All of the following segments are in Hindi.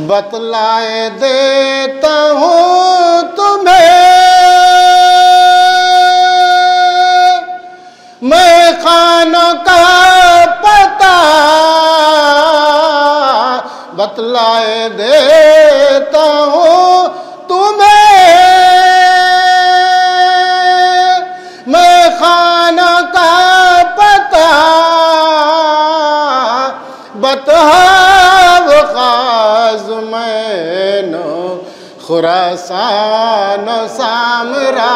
बतलाए देता हूँ तुम्हें मैं खानों का पता, बतलाए देता हूँ तुम्हें मैं खानों का पता, बतहाव खाज मैनो खुरासान सामरा,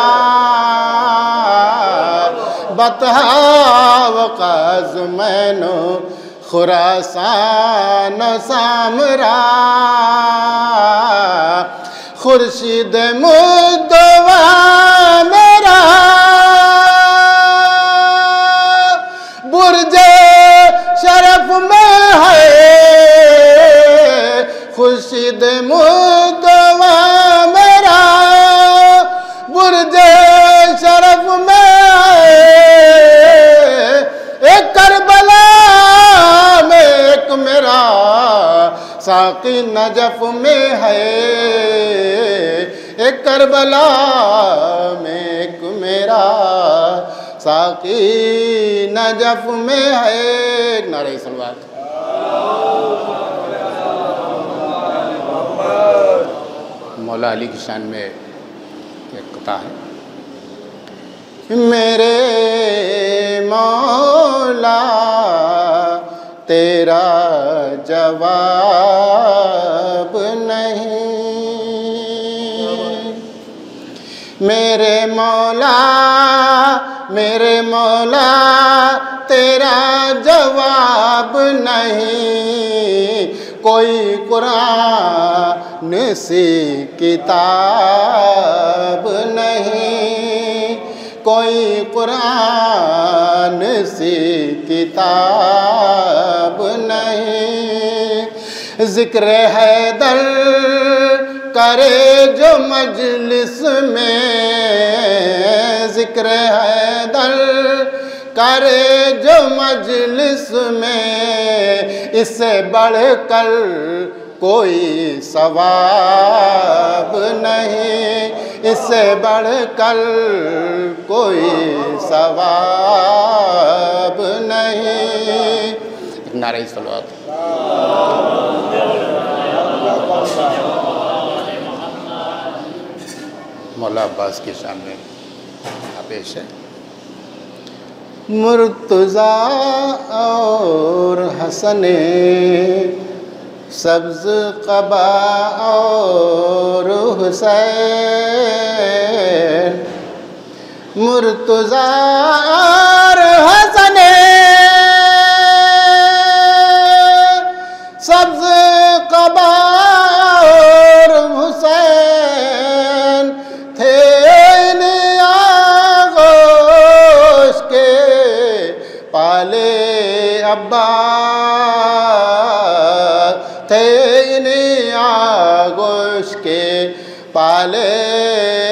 बतहाव खाज मैनो खुरासान सामरा, खुर्शीद मुद्दवा मेरा बुर्जे शरफ में है, खुर्शीद मुद्दवा मेरा बुर्जे शरफ में है, एक करबला में एक मेरा साकी नजफ में है, एक करबला में एक मेरा साकी नजफ में है। नारे सलवात। मौला अली की शान में एक कथा है। मेरे मौला तेरा जवाब नहीं, मेरे मौला तेरा जवाब नहीं, कोई कुरान सी किताब नहीं, कोई कुरान सी किताब नहीं, जिक्र हैदर करे जो मजलिस में, जिक्र हैदर करे जो मजलिस में, इससे बढ़कर कोई सवाब नहीं, इससे बढ़कर कोई सवाब नहीं। नारे सलावत। मौला अब्बास के सामने पेश है। मुर्तज़ा और हसने सब्ज़ क़बा और हुसैन, मुर्तज़ा और हसने सब्ज़ क़बा और हुसैन थे इन आगोश के पाले अब्बास, थे इन आगोश के पाले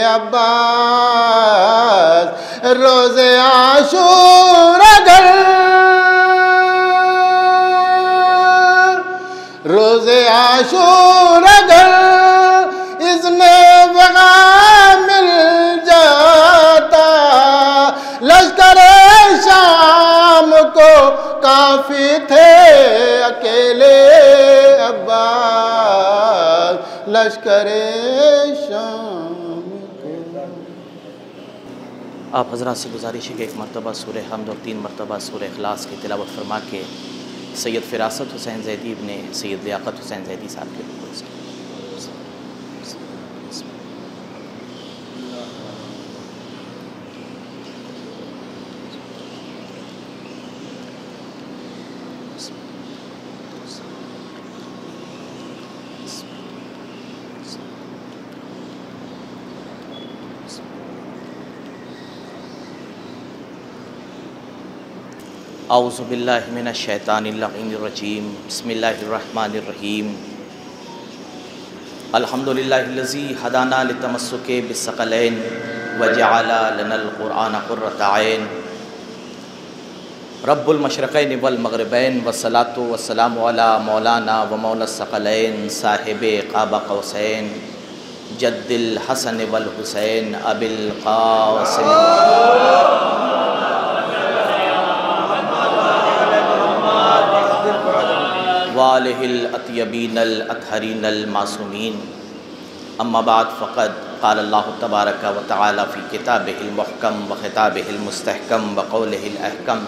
अब्बास। रोज़े आशूरा घर, रोज़े आशूरा घर इसने वग़ा मिल जाता, लश्कर शाम को काफ़ी थे अकेले अब्बास, लश्कर शाम को। आप हज़रात से गुजारिश है कि एक मरतबा सूरह हमद और 3 मरतबा सूरह इखलास की तिलावत फरमा के सैयद फ़िरासत हुसैन ज़ैदी इब्ने सैयद लियाक़त हुसैन ज़ैदी साहब के रूबरू से। औज़ु बिल्लाहि मिनश शैतानिर रजीम बिस्मिल्लाहिर्रहमानिर्रहीम अल्हम्दुलिल्लाहिल्लज़ी हदाना लितमस्सुके बिस्सक़लैन व जअला लनल क़ुरआन क़ुर्रत ऐन रब्बुल मशरिक़ैन वल मग़रिबैन वस्सलातु वस्सलामु अला मौलाना व मौला सक़लैन साहिबे क़ाब क़ौसैन जद्दिल हसन वल हुसैन अबिल क़ासिम वालिहिल अत्यबीनल अतहरीनल मासूमीन अम्मा बाद फ़क़द क़ाल अल्लाहु तबारक व तआला फ़ी किताबिहिल मुहकम व ख़िताबिहिल मुस्तहकम व क़ौलिहिल अहकम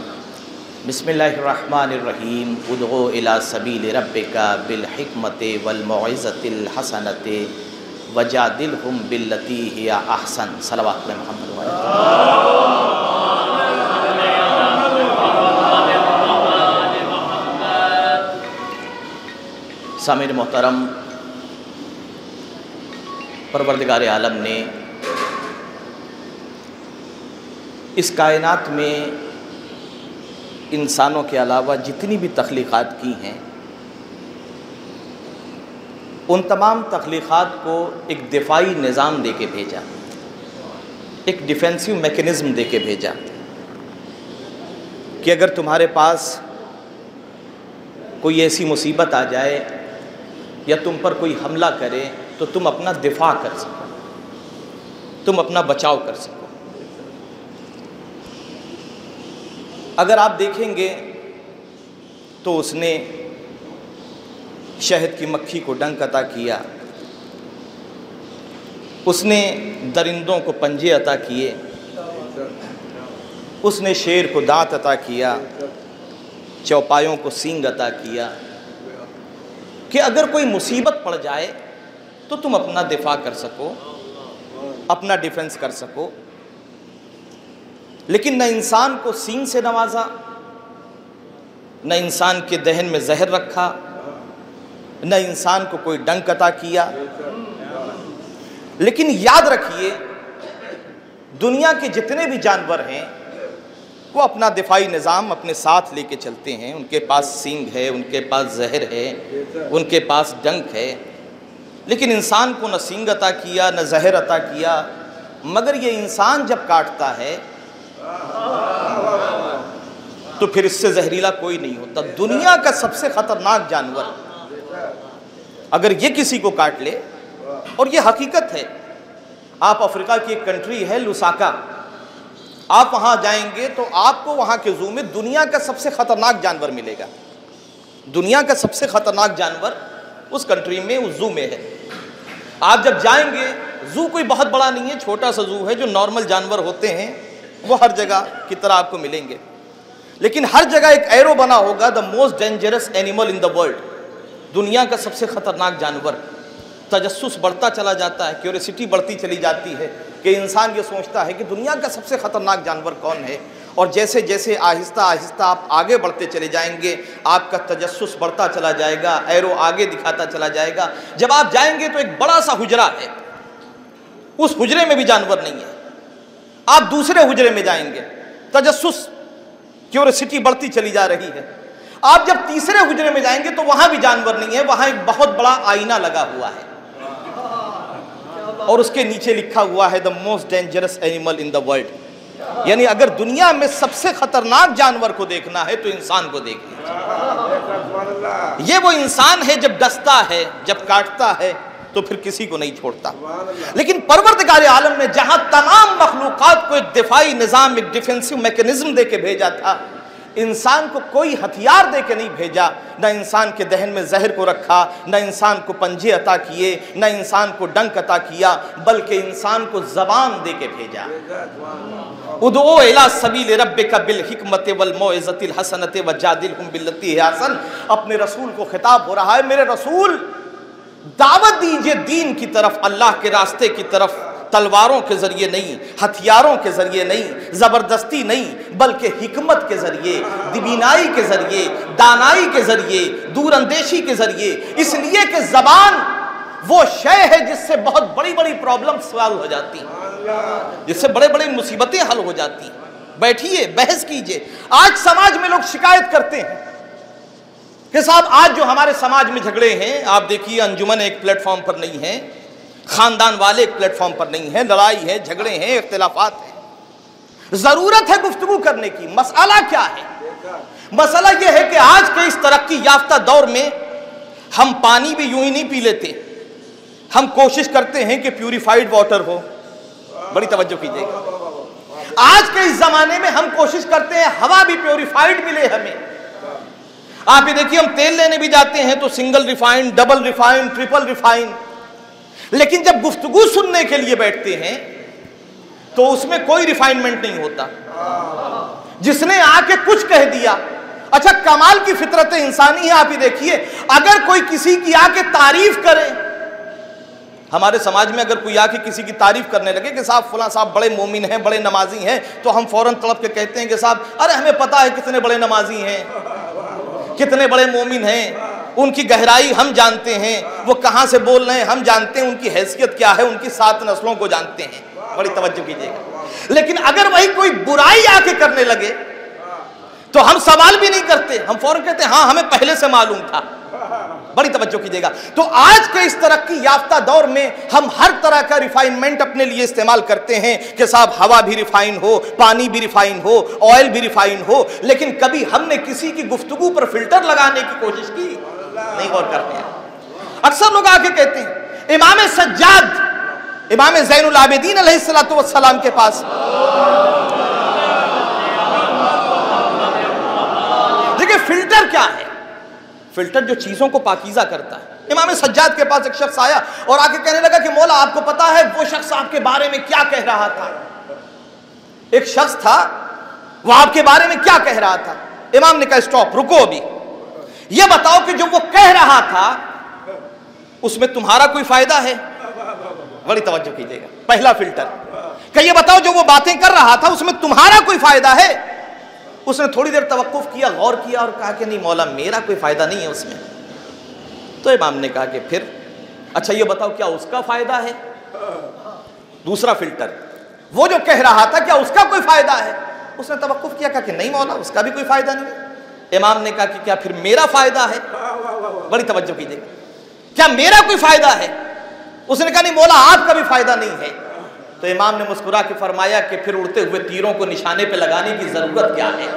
बिस्मिल्लाहिर्रहमानिर्रहीम उदउ इला सबीलि रब्बिका बिल हिकमति वल मौइज़तिल हसनति वजादिलहुम बिल्लती हिया अहसन। सलवात पे मोहम्मद। सामिर मोहतरम, परवरदिगार आलम ने इस कायनात में इंसानों के अलावा जितनी भी तख्लीक़ात की हैं उन तमाम तख्लीक़ात को एक दिफाई निज़ाम दे के भेजा, एक डिफेंसिव मैकेनिज़्म दे के भेजा कि अगर तुम्हारे पास कोई ऐसी मुसीबत आ जाए या तुम पर कोई हमला करे तो तुम अपना दिफा कर सको, तुम अपना बचाव कर सको। अगर आप देखेंगे तो उसने शहद की मक्खी को डंक अता किया, उसने दरिंदों को पंजे अता किए, उसने शेर को दांत अता किया, चौपायों को सींग अता किया कि अगर कोई मुसीबत पड़ जाए तो तुम अपना दिफा कर सको, अपना डिफेंस कर सको। लेकिन न इंसान को सींग से नवाजा, न इंसान के दहन में जहर रखा, न इंसान को कोई डंक अता किया। लेकिन याद रखिए, दुनिया के जितने भी जानवर हैं वो अपना दिफाई निज़ाम अपने साथ लेके चलते हैं। उनके पास सींग है, उनके पास जहर है, उनके पास डंक है। लेकिन इंसान को न सींग अता किया, न जहर अता किया, मगर ये इंसान जब काटता है तो फिर इससे जहरीला कोई नहीं होता। दुनिया का सबसे ख़तरनाक जानवर अगर ये किसी को काट ले, और ये हकीकत है, आप अफ्रीका की एक कंट्री है लुसाका, आप वहाँ जाएंगे तो आपको वहाँ के ज़ू में दुनिया का सबसे ख़तरनाक जानवर मिलेगा। दुनिया का सबसे ख़तरनाक जानवर उस कंट्री में, उस ज़ू में है। आप जब जाएंगे, ज़ू कोई बहुत बड़ा नहीं है, छोटा सा ज़ू है, जो नॉर्मल जानवर होते हैं वो हर जगह की तरह आपको मिलेंगे। लेकिन हर जगह एक एरो बना होगा, the most dangerous animal in the world, दुनिया का सबसे ख़तरनाक जानवर। तजस्सुस बढ़ता चला जाता है, क्यूरियोसिटी बढ़ती चली जाती है कि इंसान ये सोचता है कि दुनिया का सबसे ख़तरनाक जानवर कौन है। और जैसे जैसे आहिस्ता आहिस्ता आप आगे बढ़ते चले जाएंगे, आपका तजस्सुस बढ़ता चला जाएगा, एरो आगे दिखाता चला जाएगा। जब आप जाएंगे तो एक बड़ा सा हुजरा है, उस हुजरे में भी जानवर नहीं है। आप दूसरे हुजरे में जाएंगे, तजस्सुस क्यूरियोसिटी बढ़ती चली जा रही है। आप जब तीसरे हुजरे में जाएंगे तो वहां भी जानवर नहीं है, वहां एक बहुत बड़ा आईना लगा हुआ है और उसके नीचे लिखा हुआ है the most dangerous animal in the world. यानी अगर दुनिया में सबसे खतरनाक जानवर को देखना है तो इंसान को देख लीजिए। ये वो इंसान है, जब डसता है, जब काटता है तो फिर किसी को नहीं छोड़ता। लेकिन परवरदिगार आलम ने जहां तमाम मखलूकात को एक दिफाई निज़ाम, एक डिफेंसिव मैकेनिज्म दे के भेजा था, इंसान को कोई हथियार दे के नहीं भेजा, न इंसान के दहन में जहर को रखा, न इंसान को पंजे अता किए, न इंसान को डंक अता किया, बल्कि इंसान को जबान दे के भेजा। उदो इला सबील रब्बिका बिल हिकमत वल मौइज़तिल हसनत वजादिलहुम बिल्लती हिय अहसन। अपने रसूल को खिताब हो रहा है, मेरे रसूल दावत दीजिए दीन की तरफ, अल्लाह के रास्ते की तरफ, तलवारों के जरिए नहीं, हथियारों के जरिए नहीं, जबरदस्ती नहीं, बल्कि हिकमत के जरिए, दिबीनाई के जरिए, दानाई के जरिए, दूरअंदेशी के जरिए। इसलिए कि जबान वो शय है जिससे बहुत बड़ी बड़ी प्रॉब्लम सॉल्व हो जाती हैं, जिससे बड़े बड़े मुसीबतें हल हो जाती हैं। बैठिए, बहस कीजिए। आज समाज में लोग शिकायत करते हैं कि साहब आज जो हमारे समाज में झगड़े हैं, आप देखिए अंजुमन एक प्लेटफॉर्म पर नहीं है, खानदान वाले एक प्लेटफॉर्म पर नहीं है, लड़ाई है, झगड़े हैं, इख्तिलाफात है। जरूरत है गुफ्तगू करने की। मसला क्या है? मसला यह है कि आज के इस तरक्की याफ्ता दौर में हम पानी भी यूं ही नहीं पी लेते, हम कोशिश करते हैं कि प्यूरिफाइड वाटर हो। बड़ी तवज्जो कीजिएगा। आज के इस जमाने में हम कोशिश करते हैं हवा भी प्यूरिफाइड मिले हमें। आप ये देखिए, हम तेल लेने भी जाते हैं तो single refined, double refined, triple refined, लेकिन जब गुफ्तगू सुनने के लिए बैठते हैं तो उसमें कोई रिफाइनमेंट नहीं होता। जिसने आके कुछ कह दिया, अच्छा कमाल की फितरत इंसानी है। आप ही देखिए, अगर कोई किसी की आके तारीफ करे, हमारे समाज में अगर कोई आके किसी की तारीफ करने लगे कि साहब फलां साहब बड़े मोमिन हैं, बड़े नमाजी हैं, तो हम फौरन तड़प के कहते हैं कि साहब अरे हमें पता है कितने बड़े नमाजी हैं, कितने बड़े मोमिन हैं, उनकी गहराई हम जानते हैं, वो कहां से बोल रहे हैं हम जानते हैं, उनकी हैसियत क्या है, उनकी 7 नस्लों को जानते हैं। बड़ी तवज्जो कीजिएगा। लेकिन अगर वही कोई बुराई आके करने लगे तो हम सवाल भी नहीं करते, हम फौरन कहते हैं हाँ हमें पहले से मालूम था। बड़ी तवज्जो कीजिएगा। तो आज के इस तरक्की याफ्ता दौर में हम हर तरह का रिफाइनमेंट अपने लिए इस्तेमाल करते हैं कि साहब हवा भी रिफाइन हो, पानी भी रिफाइन हो, ऑयल भी रिफाइन हो, लेकिन कभी हमने किसी की गुफ्तगू पर फिल्टर लगाने की कोशिश की नहीं, गौर करते हैं। अक्सर लोग आके कहते हैं इमाम सज्जाद, इमाम ज़ैनुल आबिदीन अलैहिस्सलातु वस्सलाम के पास, देखिए फिल्टर क्या है? फिल्टर जो चीजों को पाकीज़ा करता है। इमाम सज्जाद के पास एक शख्स आया और आके कहने लगा कि मौला आपको पता है वो शख्स आपके बारे में क्या कह रहा था? एक शख्स था, वो आपके बारे में क्या कह रहा था? इमाम ने कहा स्टॉप, रुको, अभी ये बताओ कि जो वो कह रहा था उसमें तुम्हारा कोई फायदा है? बड़ी तवज्जो कीजिएगा। पहला फिल्टर कि ये बताओ जो वो बातें कर रहा था उसमें तुम्हारा कोई फायदा है? उसने थोड़ी देर तवक्कुफ किया, गौर किया और कहा कि नहीं मौला मेरा कोई फायदा नहीं है उसमें। तो इमाम ने कहा कि फिर अच्छा ये बताओ क्या उसका फायदा है? दूसरा फिल्टर, वो जो कह रहा था क्या उसका कोई फायदा है? उसने तवक्कुफ किया, कहा कि नहीं मौला उसका भी कोई फायदा नहीं है। इमाम ने कहा कि क्या फिर मेरा फायदा है? बड़ी तवज्जो कीजिएगा, क्या मेरा कोई फायदा है? उसने कहा नहीं मौला आपका भी फायदा नहीं है। तो इमाम ने मुस्कुरा के फरमाया कि फिर उड़ते हुए तीरों को निशाने पे लगाने की जरूरत क्या है?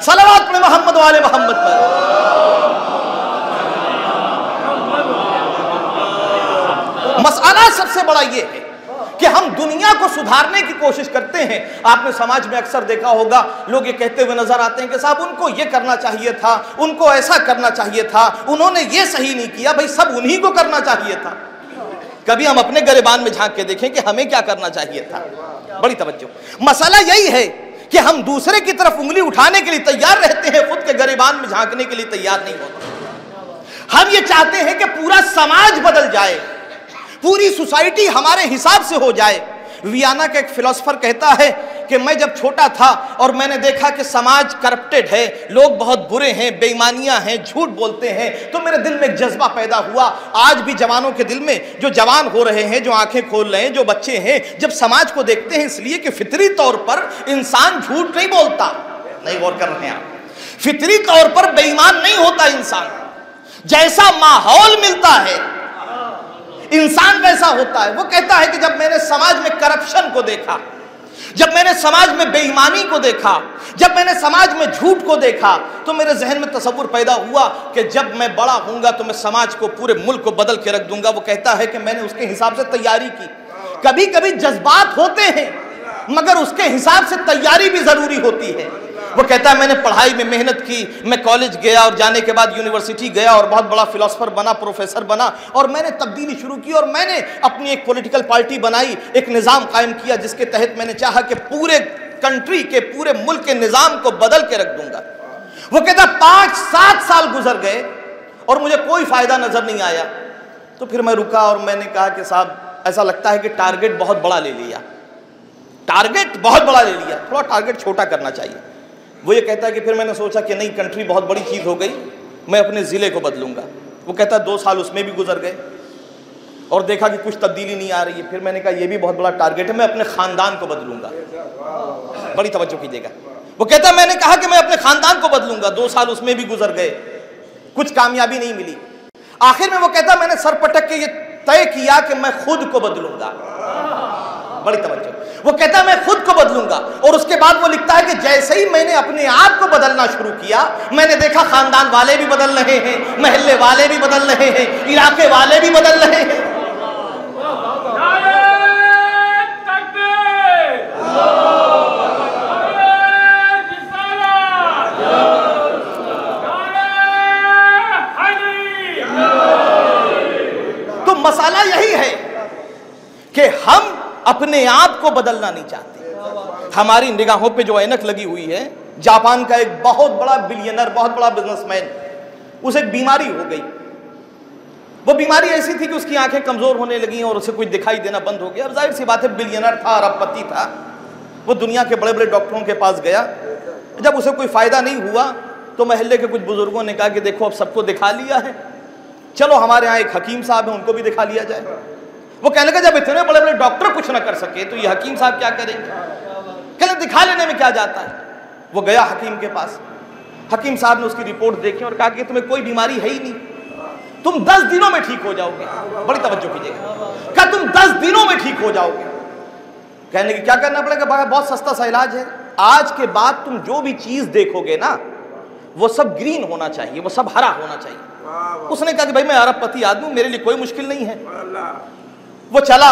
सलावत पे मोहम्मद वाले मोहम्मद पर। मसला सबसे बड़ा ये है कि हम दुनिया को सुधारने की कोशिश करते हैं। आपने समाज में अक्सर देखा होगा लोग ये कहते हुए नजर आते हैं कि साहब उनको ये करना चाहिए था, उनको ऐसा करना चाहिए था, उन्होंने ये सही नहीं किया। भाई सब उन्हीं को करना चाहिए था। कभी हम अपने गिरेबान में झांक के देखें कि हमें क्या करना चाहिए था? बड़ी तवज्जो। मसला यही है कि हम दूसरे की तरफ उंगली उठाने के लिए तैयार रहते हैं, खुद के गिरेबान में झांकने के लिए तैयार नहीं होते। हम ये चाहते हैं कि पूरा समाज बदल जाए, पूरी सोसाइटी हमारे हिसाब से हो जाए। वियना का एक फिलोसोफर कहता है कि मैं जब छोटा था और मैंने देखा कि समाज करप्टेड है, लोग बहुत बुरे हैं, बेईमानियां हैं, झूठ बोलते हैं, तो मेरे दिल में एक जज्बा पैदा हुआ। आज भी जवानों के दिल में, जो जवान हो रहे हैं, जो आंखें खोल रहे हैं, जो बच्चे हैं, जब समाज को देखते हैं, इसलिए कि फितरी तौर पर इंसान झूठ नहीं बोलता। नहीं गौर कर रहे हैं आप? फितरी तौर पर बेईमान नहीं होता इंसान। जैसा माहौल मिलता है इंसान वैसा होता है। वो कहता है कि जब मैंने समाज में करप्शन को देखा, जब मैंने समाज में बेईमानी को देखा, जब मैंने समाज में झूठ को देखा, तो मेरे जहन में तसव्वुर पैदा हुआ कि जब मैं बड़ा होऊंगा तो मैं समाज को, पूरे मुल्क को बदल के रख दूंगा। वो कहता है कि मैंने उसके हिसाब से तैयारी की। कभी कभी जज्बात होते हैं मगर उसके हिसाब से तैयारी भी जरूरी होती है। वो कहता है मैंने पढ़ाई में मेहनत की, मैं कॉलेज गया और जाने के बाद यूनिवर्सिटी गया और बहुत बड़ा फिलोसोफर बना, प्रोफेसर बना, और मैंने तब्दीली शुरू की और मैंने अपनी एक पॉलिटिकल पार्टी बनाई, एक निज़ाम कायम किया जिसके तहत मैंने चाहा कि पूरे कंट्री के, पूरे मुल्क के निज़ाम को बदल के रख दूंगा। वो कहता 5-7 साल गुजर गए और मुझे कोई फायदा नजर नहीं आया। तो फिर मैं रुका और मैंने कहा कि साहब ऐसा लगता है कि टारगेट बहुत बड़ा ले लिया, टारगेट बहुत बड़ा ले लिया, थोड़ा टारगेट छोटा करना चाहिए। वो ये कहता है कि फिर मैंने सोचा कि नहीं, कंट्री बहुत बड़ी चीज़ हो गई, मैं अपने ज़िले को बदलूंगा। वो कहता है 2 साल उसमें भी गुजर गए और देखा कि कुछ तब्दीली नहीं आ रही है। फिर मैंने कहा ये भी बहुत बड़ा टारगेट है, मैं अपने ख़ानदान को बदलूंगा। बड़ी तवज्जो कीजिएगा। वो कहता है मैंने कहा कि मैं अपने ख़ानदान को बदलूंगा, 2 साल उसमें भी गुजर गए, कुछ कामयाबी नहीं मिली। आखिर में वो कहता मैंने सर पटक के ये तय किया कि मैं खुद को बदलूंगा। बड़ी तवज्जो। वो कहता है मैं खुद को बदलूंगा, और उसके बाद वो लिखता है कि जैसे ही मैंने अपने आप को बदलना शुरू किया, मैंने देखा खानदान वाले भी बदल रहे हैं, महल्ले वाले भी बदल रहे हैं, इलाके वाले भी बदल रहे हैं। तो मसाला यही है कि हम अपने आप को बदलना नहीं चाहते। हमारी निगाहों पे जो ऐनक लगी हुई है, जापान का एक बहुत बड़ा बिलियनर, बहुत बड़ा बिजनेसमैन, उसे एक बीमारी हो गई। वो बीमारी ऐसी थी कि उसकी आंखें कमजोर होने लगी और उसे कुछ दिखाई देना बंद हो गया। और जाहिर सी बात है, बिलियनर था, अरबपति था, वो दुनिया के बड़े बड़े डॉक्टरों के पास गया। जब उसे कोई फायदा नहीं हुआ तो महल्ले के कुछ बुजुर्गों ने कहा कि देखो अब सबको दिखा लिया है, चलो हमारे यहाँ एक हकीम साहब है, उनको भी दिखा लिया जाए। वो कहने लगा जब इतने बड़े बड़े डॉक्टर कुछ ना कर सके तो ये हकीम साहब क्या करेंगे, कहने दिखा लेने में क्या जाता है। वो गया हकीम के पास, हकीम साहब ने उसकी रिपोर्ट देखी और कहा कि तुम्हें कोई बीमारी है ही नहीं, तुम 10 दिनों में ठीक हो जाओगे। बड़ी तवज्जो कीजिएगा, कहा तुम 10 दिनों में ठीक हो जाओगे। कहने की क्या करना पड़ेगा, भाई बहुत सस्ता सा इलाज है, आज के बाद तुम जो भी चीज देखोगे ना वो सब ग्रीन होना चाहिए, वो सब हरा होना चाहिए। उसने कहा कि भाई मैं अरबपति आदमी, मेरे लिए कोई मुश्किल नहीं है। वो चला,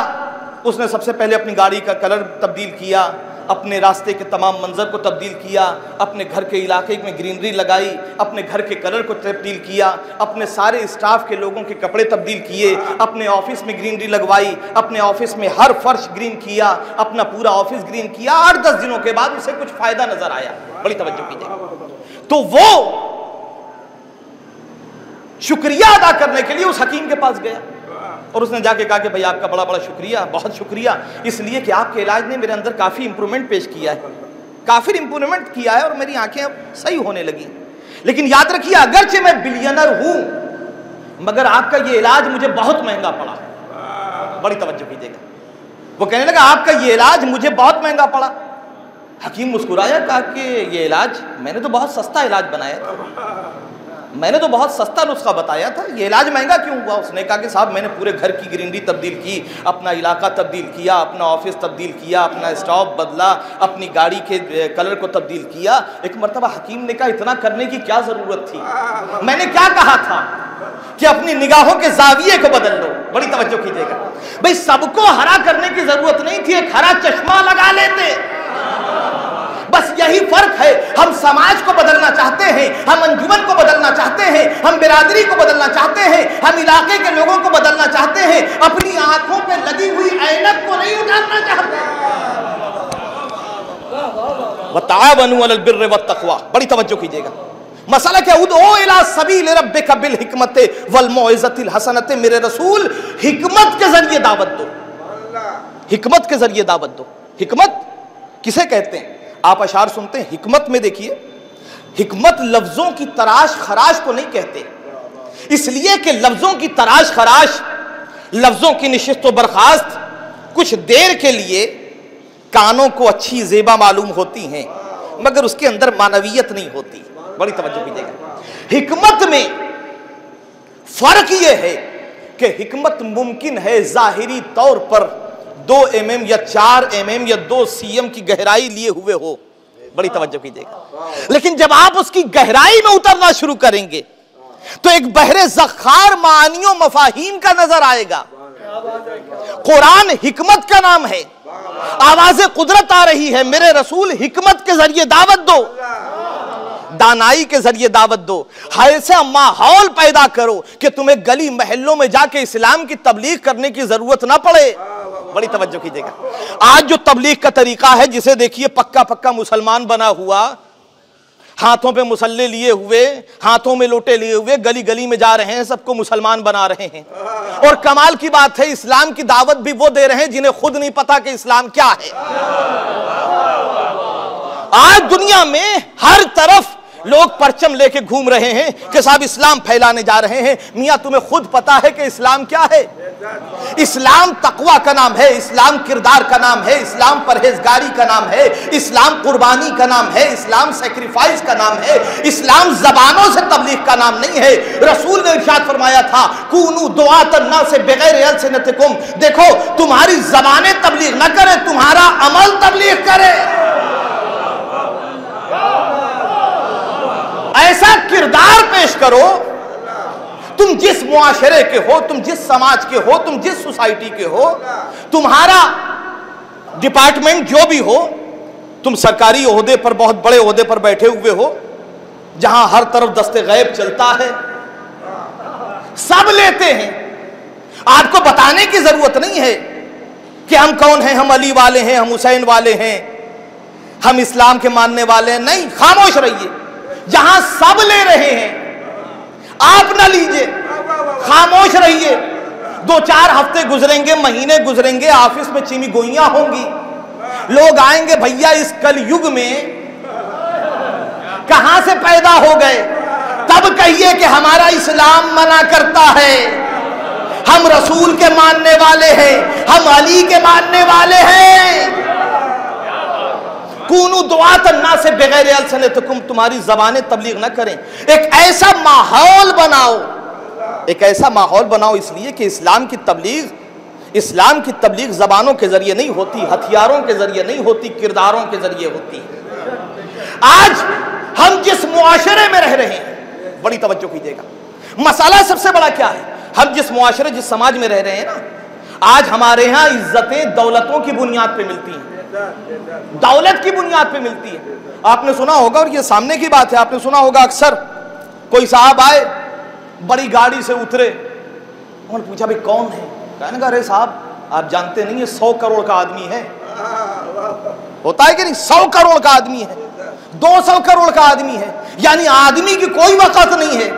उसने सबसे पहले अपनी गाड़ी का कलर तब्दील किया, अपने रास्ते के तमाम मंजर को तब्दील किया, अपने घर के इलाके में ग्रीनरी लगाई, अपने घर के कलर को तब्दील किया, अपने सारे स्टाफ के लोगों के कपड़े तब्दील किए, अपने ऑफिस में ग्रीनरी लगवाई, अपने ऑफिस में हर फर्श ग्रीन किया, अपना पूरा ऑफिस ग्रीन किया। 8-10 दिनों के बाद उसे कुछ फायदा नजर आया। बड़ी तवज्जो कीजिए। तो वो शुक्रिया अदा करने के लिए उस हकीम के पास गया और उसने जाके कहा कि भाई आपका बड़ा बड़ा शुक्रिया, बहुत शुक्रिया, इसलिए कि आपके इलाज ने मेरे अंदर काफ़ी इंप्रूवमेंट पेश किया है, काफ़ी इंप्रूवमेंट किया है और मेरी आंखें अब सही होने लगी। लेकिन याद रखिए, अगरचे मैं बिलियनर हूं मगर आपका ये इलाज मुझे बहुत महंगा पड़ा। बड़ी तवज्जो कीजिएगा। वो कहने लगा आपका ये इलाज मुझे बहुत महंगा पड़ा। हकीम मुस्कुराया, कहा कि ये इलाज मैंने तो बहुत सस्ता इलाज बनाया था, मैंने तो बहुत सस्ता नुस्खा बताया था, ये इलाज महंगा क्यों हुआ। उसने कहा कि साहब मैंने पूरे घर की ग्रीनरी तब्दील की, अपना इलाका तब्दील किया, अपना ऑफिस तब्दील किया, अपना स्टॉप बदला, अपनी गाड़ी के कलर को तब्दील किया। एक मरतबा हकीम ने कहा इतना करने की क्या ज़रूरत थी, मैंने क्या कहा था कि अपनी निगाहों के जाविये को बदल लो। बड़ी तवज्जो कीजिएगा भाई, सबको हरा करने की ज़रूरत नहीं थी, एक हरा चश्मा लगा लेते। बस यही फर्क है, हम समाज को बदलना चाहते हैं, हम अंजुमन को बदलना चाहते हैं, हम बिरादरी को बदलना चाहते हैं, हम इलाके के लोगों को बदलना चाहते हैं, अपनी आंखों पे लगी हुई ऐनक को नहीं उतारना चाहते। वतावनु अलल बिर्रि वत्तक़वा। बड़ी तवज्जो कीजिएगा। मसला क्या, उदओ इला सबील रब्बिका बिल हिकमति वल मौइज़तिल हसनति, मेरे रसूल हिकमत के जरिए दावत दो, हिकमत के जरिए दावत दो। हिकमत किसे कहते हैं? आप अशार सुनते हैं, हिकमत में देखिए, हिकमत लफ्जों की तराश खराश को नहीं कहते, इसलिए कि लफ्जों की तराश खराश, लफ्जों की निशिस्त व बर्खास्त कुछ देर के लिए कानों को अच्छी ज़ेबा मालूम होती हैं मगर उसके अंदर मानवियत नहीं होती। बड़ी तवज्जो कीजिएगा। हिकमत में फर्क यह है कि हिकमत मुमकिन है जाहिरी तौर पर 2 mm या 4 mm या 2 cm की गहराई लिए हुए हो। बड़ी तवज्जो कीजिएगा। लेकिन जब आप उसकी गहराई में उतरना शुरू करेंगे तो एक बहरे ज़ख़ार मानियों मफाहीम का नजर आएगा। कुरान हिकमत का नाम है, आवाज़े कुदरत आ रही है, मेरे रसूल हिकमत के जरिए दावत दो। दानाई के जरिए दावत दो, ऐसा माहौल पैदा करो कि तुम्हें गली महल्लों में जाके इस्लाम की तबलीग करने की जरूरत ना पड़े। बड़ी तवज्जो कीजिएगा। आज जो तबलीग का तरीका है, जिसे देखिए पक्का पक्का मुसलमान बना हुआ, हाथों पे मुसल्ले लिए हुए, हाथों में लोटे लिए हुए, गली गली में जा रहे हैं, सबको मुसलमान बना रहे हैं। और कमाल की बात है, इस्लाम की दावत भी वो दे रहे हैं जिन्हें खुद नहीं पता कि इस्लाम क्या है। आज दुनिया में हर तरफ लोग परचम लेके घूम रहे हैं कि साहब इस्लाम फैलाने जा रहे हैं। मियां तुम्हें खुद पता है कि इस्लाम क्या है? इस्लाम तकवा का नाम है, इस्लाम किरदार का नाम है, इस्लाम परहेजगारी का नाम है, इस्लाम कुर्बानी का नाम है, इस्लाम सैक्रिफाइस का नाम है, इस्लाम जबानों से तबलीग का नाम नहीं है। रसूल ने इरशाद फरमाया था, कूनू दुआतन ना से बगैर अलसिनतिकुम, देखो तुम्हारी जबानें तबलीग ना करे, तुम्हारा अमल तबलीग करे। ऐसा किरदार पेश करो, तुम जिस मुआशरे के हो, तुम जिस समाज के हो, तुम जिस सोसाइटी के हो, तुम्हारा डिपार्टमेंट जो भी हो, तुम सरकारी ओहदे पर, बहुत बड़े ओहदे पर बैठे हुए हो, जहां हर तरफ दस्ते गैब चलता है, सब लेते हैं। आपको बताने की जरूरत नहीं है कि हम कौन हैं, हम अली वाले हैं, हम हुसैन वाले हैं, हम इस्लाम के मानने वाले हैं। नहीं, खामोश रहिए। जहां सब ले रहे हैं आप ना लीजिए, खामोश रहिए। 2-4 हफ्ते गुजरेंगे, महीने गुजरेंगे, ऑफिस में चीमी गोइयां होंगी, लोग आएंगे, भैया इस कलयुग में कहां से पैदा हो गए? तब कहिए कि हमारा इस्लाम मना करता है, हम रसूल के मानने वाले हैं, हम अली के मानने वाले हैं। कूनू दुआतन ना से बगैर अलसिनतिकुम, तुम्हारी जबानें तबलीग ना करें। एक ऐसा माहौल बनाओ, एक ऐसा माहौल बनाओ, इसलिए कि इस्लाम की तबलीग जबानों के जरिए नहीं होती, हथियारों के जरिए नहीं होती, किरदारों के जरिए होती है। आज हम जिस मुआशरे में रह रहे हैं, बड़ी तवज्जो कीजिएगा, मसाला सबसे बड़ा क्या है? हम जिस मुआशरे, जिस समाज में रह रहे हैं ना, आज हमारे यहां इज्जतें दौलतों की बुनियाद पे मिलती हैं, दौलत की बुनियाद पे मिलती है। आपने सुना होगा, और ये सामने की बात है, आपने सुना होगा अक्सर, कोई साहब आए, बड़ी गाड़ी से उतरे, उन्होंने पूछा भाई कौन है? कहने लगा, अरे साहब आप जानते नहीं, ये 100 करोड़ का आदमी है। होता है कि नहीं? 100 करोड़ का आदमी है, 200 करोड़ का आदमी है, यानी आदमी की कोई वक़्त नहीं है।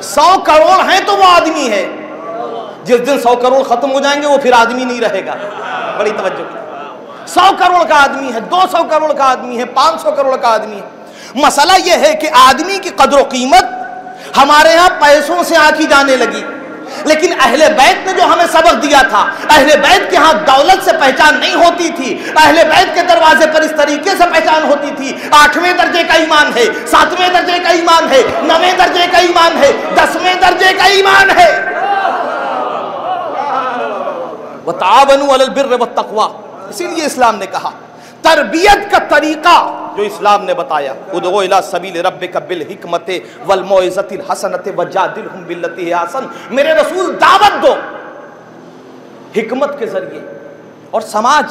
100 करोड़ है तो वो आदमी है, जिस दिन 100 करोड़ खत्म हो जाएंगे वो फिर आदमी नहीं रहेगा। बड़ी तवज्जो की, 100 करोड़ का आदमी है, 200 करोड़ का आदमी है, 500 करोड़ का आदमी है। मसला यह है कि आदमी की कदर कीमत हमारे यहां पैसों से आंकी जाने लगी, लेकिन अहले बैत ने जो हमें सबक दिया था, अहले बैत के यहां दौलत से पहचान नहीं होती थी, अहले बैत के दरवाजे पर इस तरीके से पहचान होती थी। 8वें दर्जे का ईमान है, 7वें दर्जे का ईमान है, 9वें दर्जे का ईमान है, 10वें दर्जे का ईमान है। वतावनु अलल बिर्र वत्तक़वा, इसीलिए इस्लाम ने कहा, तरबियत का तरीका जो इस्लाम ने बताया, उदउ इला सबील रब्बिका बिल हिकमति वल मौइज़तिल हसनति वजादिलहुम बिल्लती हिय अहसन। मेरे रसूल दावत दो हिकमत के जरिए। और समाज,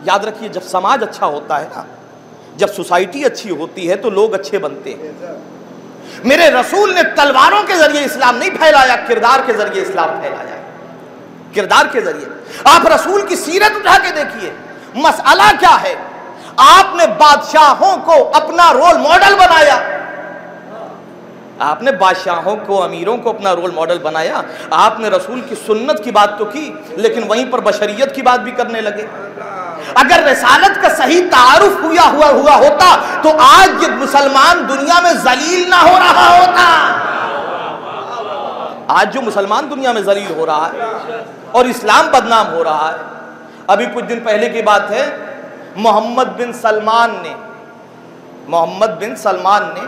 याद रखिए, जब समाज अच्छा होता है ना, जब सोसाइटी अच्छी होती है तो लोग अच्छे बनते हैं। मेरे रसूल ने तलवारों के जरिए इस्लाम नहीं फैलाया, किरदार के जरिए इस्लाम फैलाया, किरदार के जरिए। आप रसूल की सीरत उठा के देखिए, मसला क्या है? आपने बादशाहों को अपना रोल मॉडल बनाया, आपने बादशाहों को, अमीरों को अपना रोल मॉडल बनाया। आपने रसूल की सुन्नत की बात तो की, लेकिन वहीं पर बशरियत की बात भी करने लगे। अगर रिसालत का सही तारुफ हुआ होता तो आज ये मुसलमान दुनिया में जलील ना हो रहा होता। आज जो मुसलमान दुनिया में जलील हो रहा है और इस्लाम बदनाम हो रहा है। अभी कुछ दिन पहले की बात है, मोहम्मद बिन सलमान ने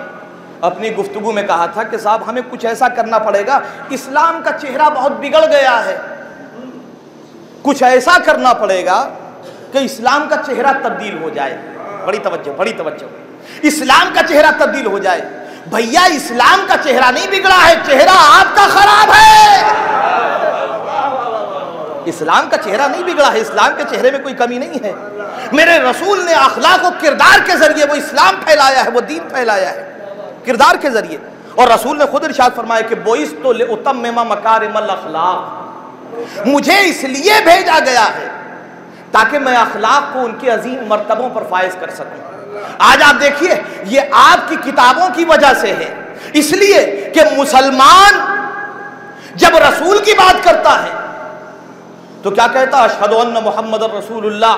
अपनी गुफ्तगू में कहा था कि साहब हमें कुछ ऐसा करना पड़ेगा, इस्लाम का चेहरा बहुत बिगड़ गया है, कुछ ऐसा करना पड़ेगा कि इस्लाम का चेहरा तब्दील हो जाए। बड़ी तवज्जो, इस्लाम का चेहरा तब्दील हो जाए। भैया इस्लाम का चेहरा नहीं बिगड़ा है, चेहरा आपका खराब है। इस्लाम का चेहरा नहीं बिगड़ा है, इस्लाम के चेहरे में कोई कमी नहीं है। मेरे रसूल ने अखलाक और किरदार के जरिए वो इस्लाम फैलाया है, वो दीन फैलाया है किरदार के जरिए। और रसूल ने खुद इरशाद फरमाया कि बोइस तो लिउतम्मिमा मकारिमल अखलाक, मुझे इसलिए भेजा गया है ताकि मैं अखलाक को उनके अजीम मर्तबों पर फायज कर सकूं। आज आप देखिए, ये आपकी किताबों की वजह से है, इसलिए कि मुसलमान जब रसूल की बात करता है तो क्या कहता है? अशहदु अन्ना मुहम्मदर रसूलुल्लाह,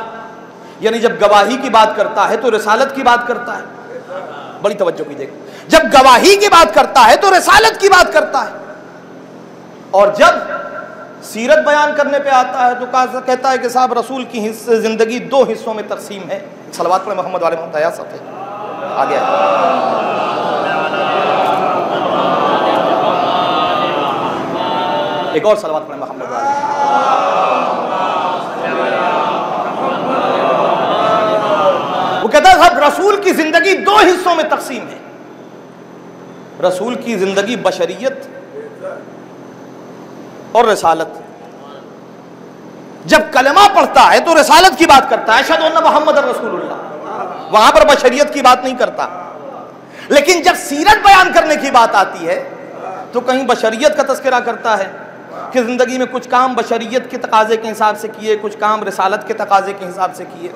यानी जब गवाही की बात करता है तो रिसालत की बात करता है। बड़ी तवज्जो कीजिएगा, जब गवाही की बात करता है तो रिसालत की बात करता है, और जब सीरत बयान करने पे आता है तो कहता है कि साहब रसूल की जिंदगी 2 हिस्सों में तकसीम है। सलवात पर मोहम्मद वाले मुहम्मद सब है आ गया। एक और सलवात पर मोहम्मद वाले, वो कहता है साहब रसूल की जिंदगी 2 हिस्सों में तकसीम है। रसूल की जिंदगी बशरियत और रिसालत। जब कलमा पढ़ता है तो रिसालत की बात करता है, अशहदु अन्ना मुहम्मदर रसूलुल्लाह, वहां पर बशरियत की बात नहीं करता। लेकिन जब सीरत बयान करने की बात आती है तो कहीं बशरियत का तस्करा करता है कि जिंदगी में कुछ काम बशरियत के तकाजे के हिसाब से किए, कुछ काम रिसालत के तकाजे के हिसाब से किए।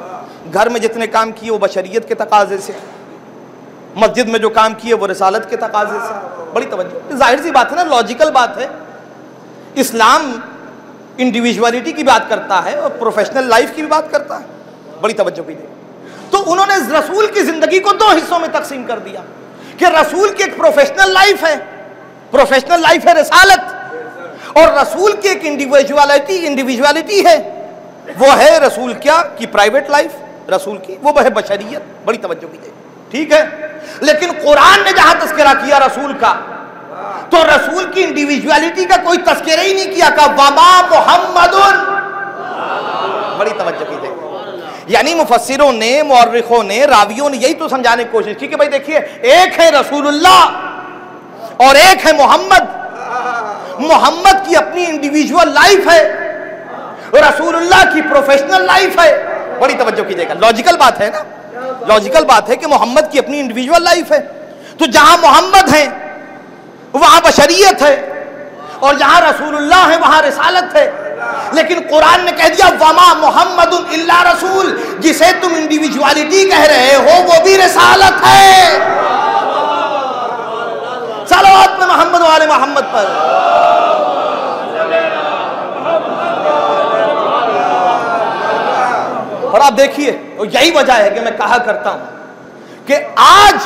घर में जितने काम किए वो बशरियत के तकाजे से, मस्जिद में जो काम किए वो रिसालत के तकाजे से। बड़ी तवज्जो, जाहिर सी बात है ना, लॉजिकल बात है। इस्लाम इंडिविजुअलिटी की बात करता है और प्रोफेशनल लाइफ की भी बात करता है। बड़ी तवज्जो कीजिए। तो उन्होंने रसूल की जिंदगी को 2 हिस्सों में तकसीम कर दिया कि रसूल की एक प्रोफेशनल लाइफ है, प्रोफेशनल लाइफ है रिसालत, और रसूल की एक इंडिविजुअलिटी है, वो है रसूल क्या की प्राइवेट लाइफ, रसूल की वो है बशरियत। बड़ी तवज्जो कीजिए, ठीक है। लेकिन कुरान ने जहां तस्करा किया रसूल का, तो रसूल की इंडिविजुअलिटी का कोई तस्करा ही नहीं किया, का वमा मुहम्मदुन। बड़ी तवज्जो कीजिए, यानी मुफस्सिरों ने, मुअर्रिखों ने, रावियों ने यही तो समझाने की कोशिश की कि भाई देखिए, एक है रसूलुल्लाह और एक है मोहम्मद। मोहम्मद की अपनी इंडिविजुअल लाइफ है, रसूलुल्लाह की प्रोफेशनल लाइफ है। बड़ी तवज्जो कीजिएगा, लॉजिकल बात है ना, लॉजिकल बात है कि मोहम्मद की अपनी इंडिविजुअल लाइफ है, तो जहां मोहम्मद है वहां बशरियत है, और जहां रसूलुल्लाह है वहां रिसालत है। लेकिन कुरान ने कह दिया वमा मुहम्मदुन इल्ला रसूल, जिसे तुम इंडिविजुअलिटी कह रहे हो वो भी रिसालत है। सलावत में मोहम्मद वाले मोहम्मद पर। और आप देखिए, यही वजह है कि मैं कहा करता हूं कि आज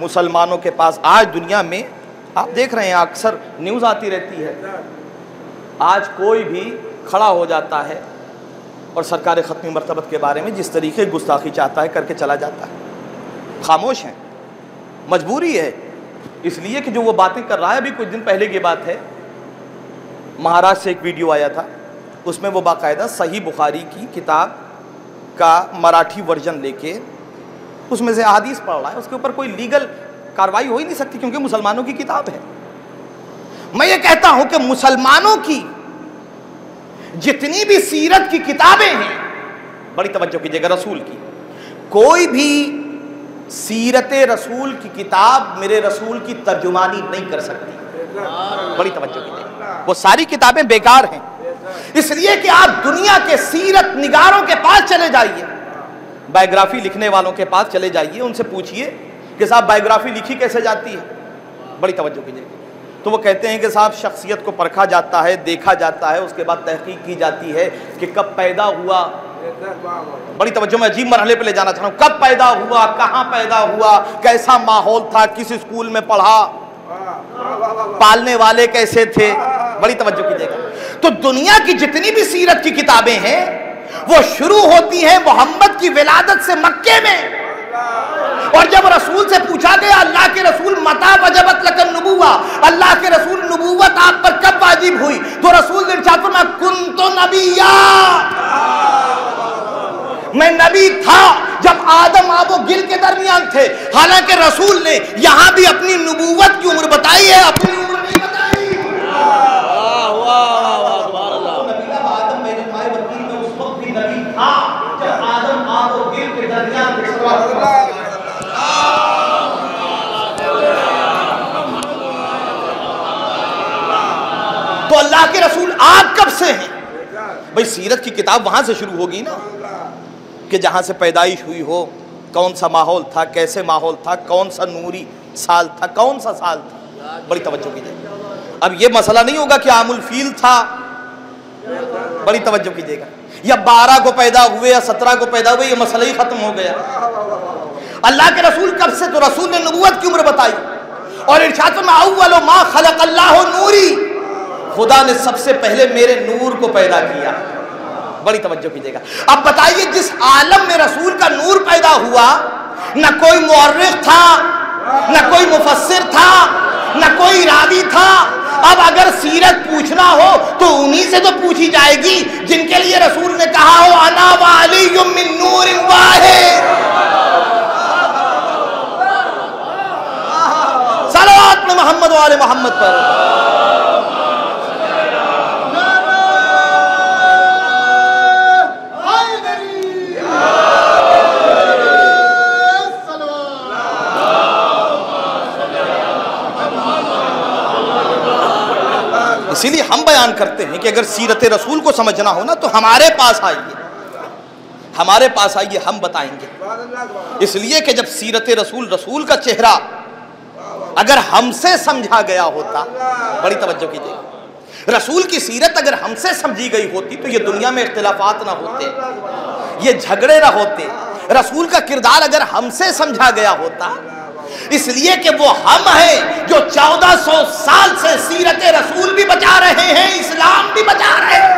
मुसलमानों के पास, आज दुनिया में आप देख रहे हैं अक्सर न्यूज़ आती रहती है, आज कोई भी खड़ा हो जाता है और सरकार ख़त्मी मरतबत के बारे में जिस तरीके गुस्ताखी चाहता है करके चला जाता है। खामोश हैं, मजबूरी है, इसलिए कि जो वो बातें कर रहा है। अभी कुछ दिन पहले की बात है, महाराष्ट्र से एक वीडियो आया था, उसमें वो बाकायदा सही बुखारी की किताब का मराठी वर्जन लेके उसमें से हदीस पढ़ रहा है। उसके ऊपर कोई लीगल कार्रवाई हो ही नहीं सकती क्योंकि मुसलमानों की किताब है। मैं ये कहता हूं कि मुसलमानों की जितनी भी सीरत की किताबें हैं, बड़ी तवज्जो कीजिएगा, रसूल की कोई भी सीरत रसूल की किताब मेरे रसूल की तर्जुमानी नहीं कर सकती। बड़ी तवज्जो कीजिएगा, वो सारी किताबें बेकार हैं। इसलिए कि आप दुनिया के सीरत निगारों के पास चले जाइए, बायोग्राफी लिखने वालों के पास चले जाइए, उनसे पूछिए कि साहब बायोग्राफी लिखी कैसे जाती है। बड़ी तवज्जो कीजिएगा, तो वो कहते हैं कि साहब शख्सियत को परखा जाता है, देखा जाता है, उसके बाद तहकीक की जाती है कि कब पैदा हुआ। बड़ी तवज्जो, मैं अजीब मरहले पे ले जाना चाह रहा हूँ, कब पैदा हुआ, कहाँ पैदा हुआ, कैसा माहौल था, किस स्कूल में पढ़ा, पालने वाले कैसे थे। बड़ी तवज्जो कीजिएगा। तो दुनिया की जितनी भी सीरत की किताबें हैं वो शुरू होती हैं मोहम्मद की विलादत से मक्के में। और जब रसूल से पूछा गया अल्लाह के रसूल मता वजबत लकन नबुव्वा, अल्लाह के रसूल नबुव्वत आप पर कब वाजिब हुई, तो रसूल ने इरशाद फरमाया कुन्तु नबिय्या, मैं नबी था जब आदम आबो गिल के दरमियान थे। हालांकि रसूल ने यहां भी अपनी नबुव्वत की उम्र बताई है, अपनी उम्र नहीं बताई। तो अल्लाह के रसूल आप कब से हैं? भाई सीरत की किताब वहां से शुरू होगी ना, कि जहां से पैदाइश हुई हो, कौन सा माहौल था, कैसे माहौल था, कौन सा नूरी साल था, कौन सा साल था। बड़ी तवज्जो कीजिएगा। अब ये मसला नहीं होगा कि आमुल फील था, बड़ी तवज्जो कीजिएगा, या 12 को पैदा हुए या 17 को पैदा हुए, ये मसला ही खत्म हो गया। अल्लाह के रसूल कब से? तो रसूल ने नबूवत की उम्र बताई और इरशाद में अव्वल मा खलक अल्लाहु नूरी, खुदा ने सबसे पहले मेरे नूर को पैदा किया। बड़ी तवज्जो कीजिएगा। अब बताइए, जिस आलम में रसूल का नूर पैदा हुआ, न कोई मुअर्रिख था, न कोई मुफस्सिर था, न कोई रावी था। अब अगर सीरत पूछना हो तो उन्हीं से तो पूछी जाएगी जिनके लिए रसूल ने कहा हो अना वालियुम मिन नूरिन वाहिद। सलावत में मोहम्मद वाले मोहम्मद पर। इसीलिए हम बयान करते हैं कि अगर सीरत रसूल को समझना हो ना तो हमारे पास आइए, हमारे पास आइए, हम बताएंगे। इसलिए कि जब सीरत रसूल, रसूल का चेहरा अगर हमसे समझा गया होता, बड़ी तवज्जो कीजिएगा, रसूल की सीरत अगर हमसे समझी गई होती तो ये दुनिया में इख्तिलाफात ना होते, ये झगड़े ना होते। रसूल का किरदार अगर हमसे समझा गया होता, इसलिए कि वो हम हैं जो 1400 साल से सीरत रसूल भी बचा रहे हैं, इस्लाम भी बचा रहे हैं।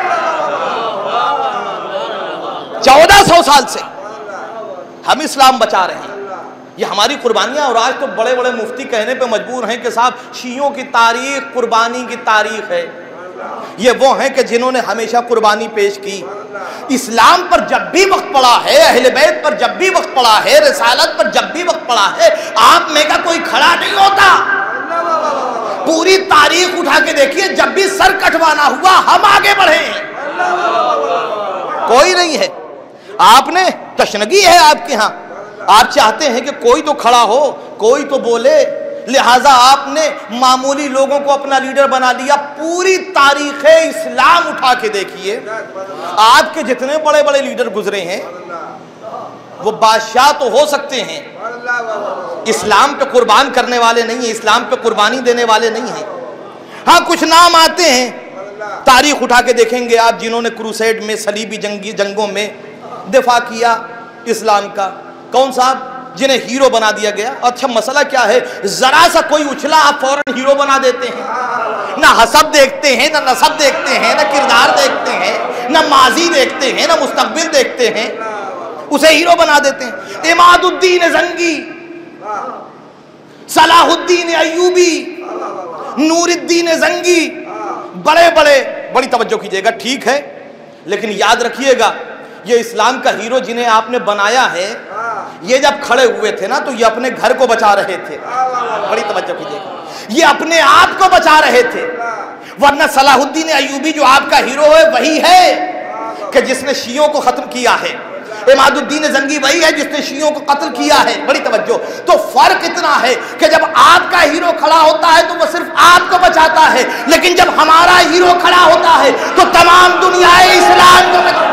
1400 साल से हम इस्लाम बचा रहे हैं, ये हमारी कुर्बानियां। और आज तो बड़े बड़े मुफ्ती कहने पे मजबूर हैं कि साहब शियों की तारीख कुर्बानी की तारीख है। ये वो हैं कि जिन्होंने हमेशा कुर्बानी पेश की। इस्लाम पर जब भी वक्त पड़ा है, अहले बैत पर जब भी वक्त पड़ा है, रिसालत पर जब भी वक्त पड़ा है, आप में का कोई खड़ा नहीं होता। पूरी तारीख उठा के देखिए, जब भी सर कटवाना हुआ हम आगे बढ़े, कोई नहीं है। आपने तशनगी है आपके यहां, आप चाहते हैं कि कोई तो खड़ा हो, कोई तो बोले, लिहाजा आपने मामूली लोगों को अपना लीडर बना लिया। पूरी तारीख इस्लाम उठा के देखिए, आपके जितने बड़े बड़े लीडर गुजरे हैं वो बादशाह तो हो सकते हैं, इस्लाम पे कुर्बान करने वाले नहीं है, इस्लाम पे कुर्बानी देने वाले नहीं है। हाँ, कुछ नाम आते हैं, तारीख उठा के देखेंगे आप, जिन्होंने क्रूसेड में, सलीबी जंगों में दिफा किया इस्लाम का। कौन साहब? जिन्हें हीरो बना दिया गया। अच्छा, मसला क्या है, जरा सा कोई उछला आप फौरन हीरो बना देते हैं। ना हसब देखते हैं, ना नसब देखते हैं, ना किरदार देखते हैं, ना माजी देखते हैं, ना मुस्तकबिल देखते हैं, उसे हीरो बना देते हैं। इमादुद्दीन जंगी, सलाहुद्दीन अय्यूबी, नूरुद्दीन जंगी, बड़े बड़े, बड़ी तवज्जो कीजिएगा, ठीक है, लेकिन याद रखिएगा ये इस्लाम का हीरो जिन्हें आपने बनाया है, ये जब खड़े हुए थे ना तो ये अपने घर को बचा रहे थे। बड़ी तवज्जो कीजिएगा, ये अपने आप को बचा रहे थे। वरना सलाहुद्दीन अय्यूबी जो आपका हीरो है वही है कि जिसने शियों को खत्म किया है। इमादुद्दीन जंगी वही है जिसने शियों को कत्ल किया है। बड़ी तवज्जो। तो फर्क इतना है कि जब आपका हीरो खड़ा होता है तो वो सिर्फ आपको बचाता है, लेकिन जब हमारा हीरो खड़ा होता है तो तमाम दुनिया इस्लाम को बचाता है।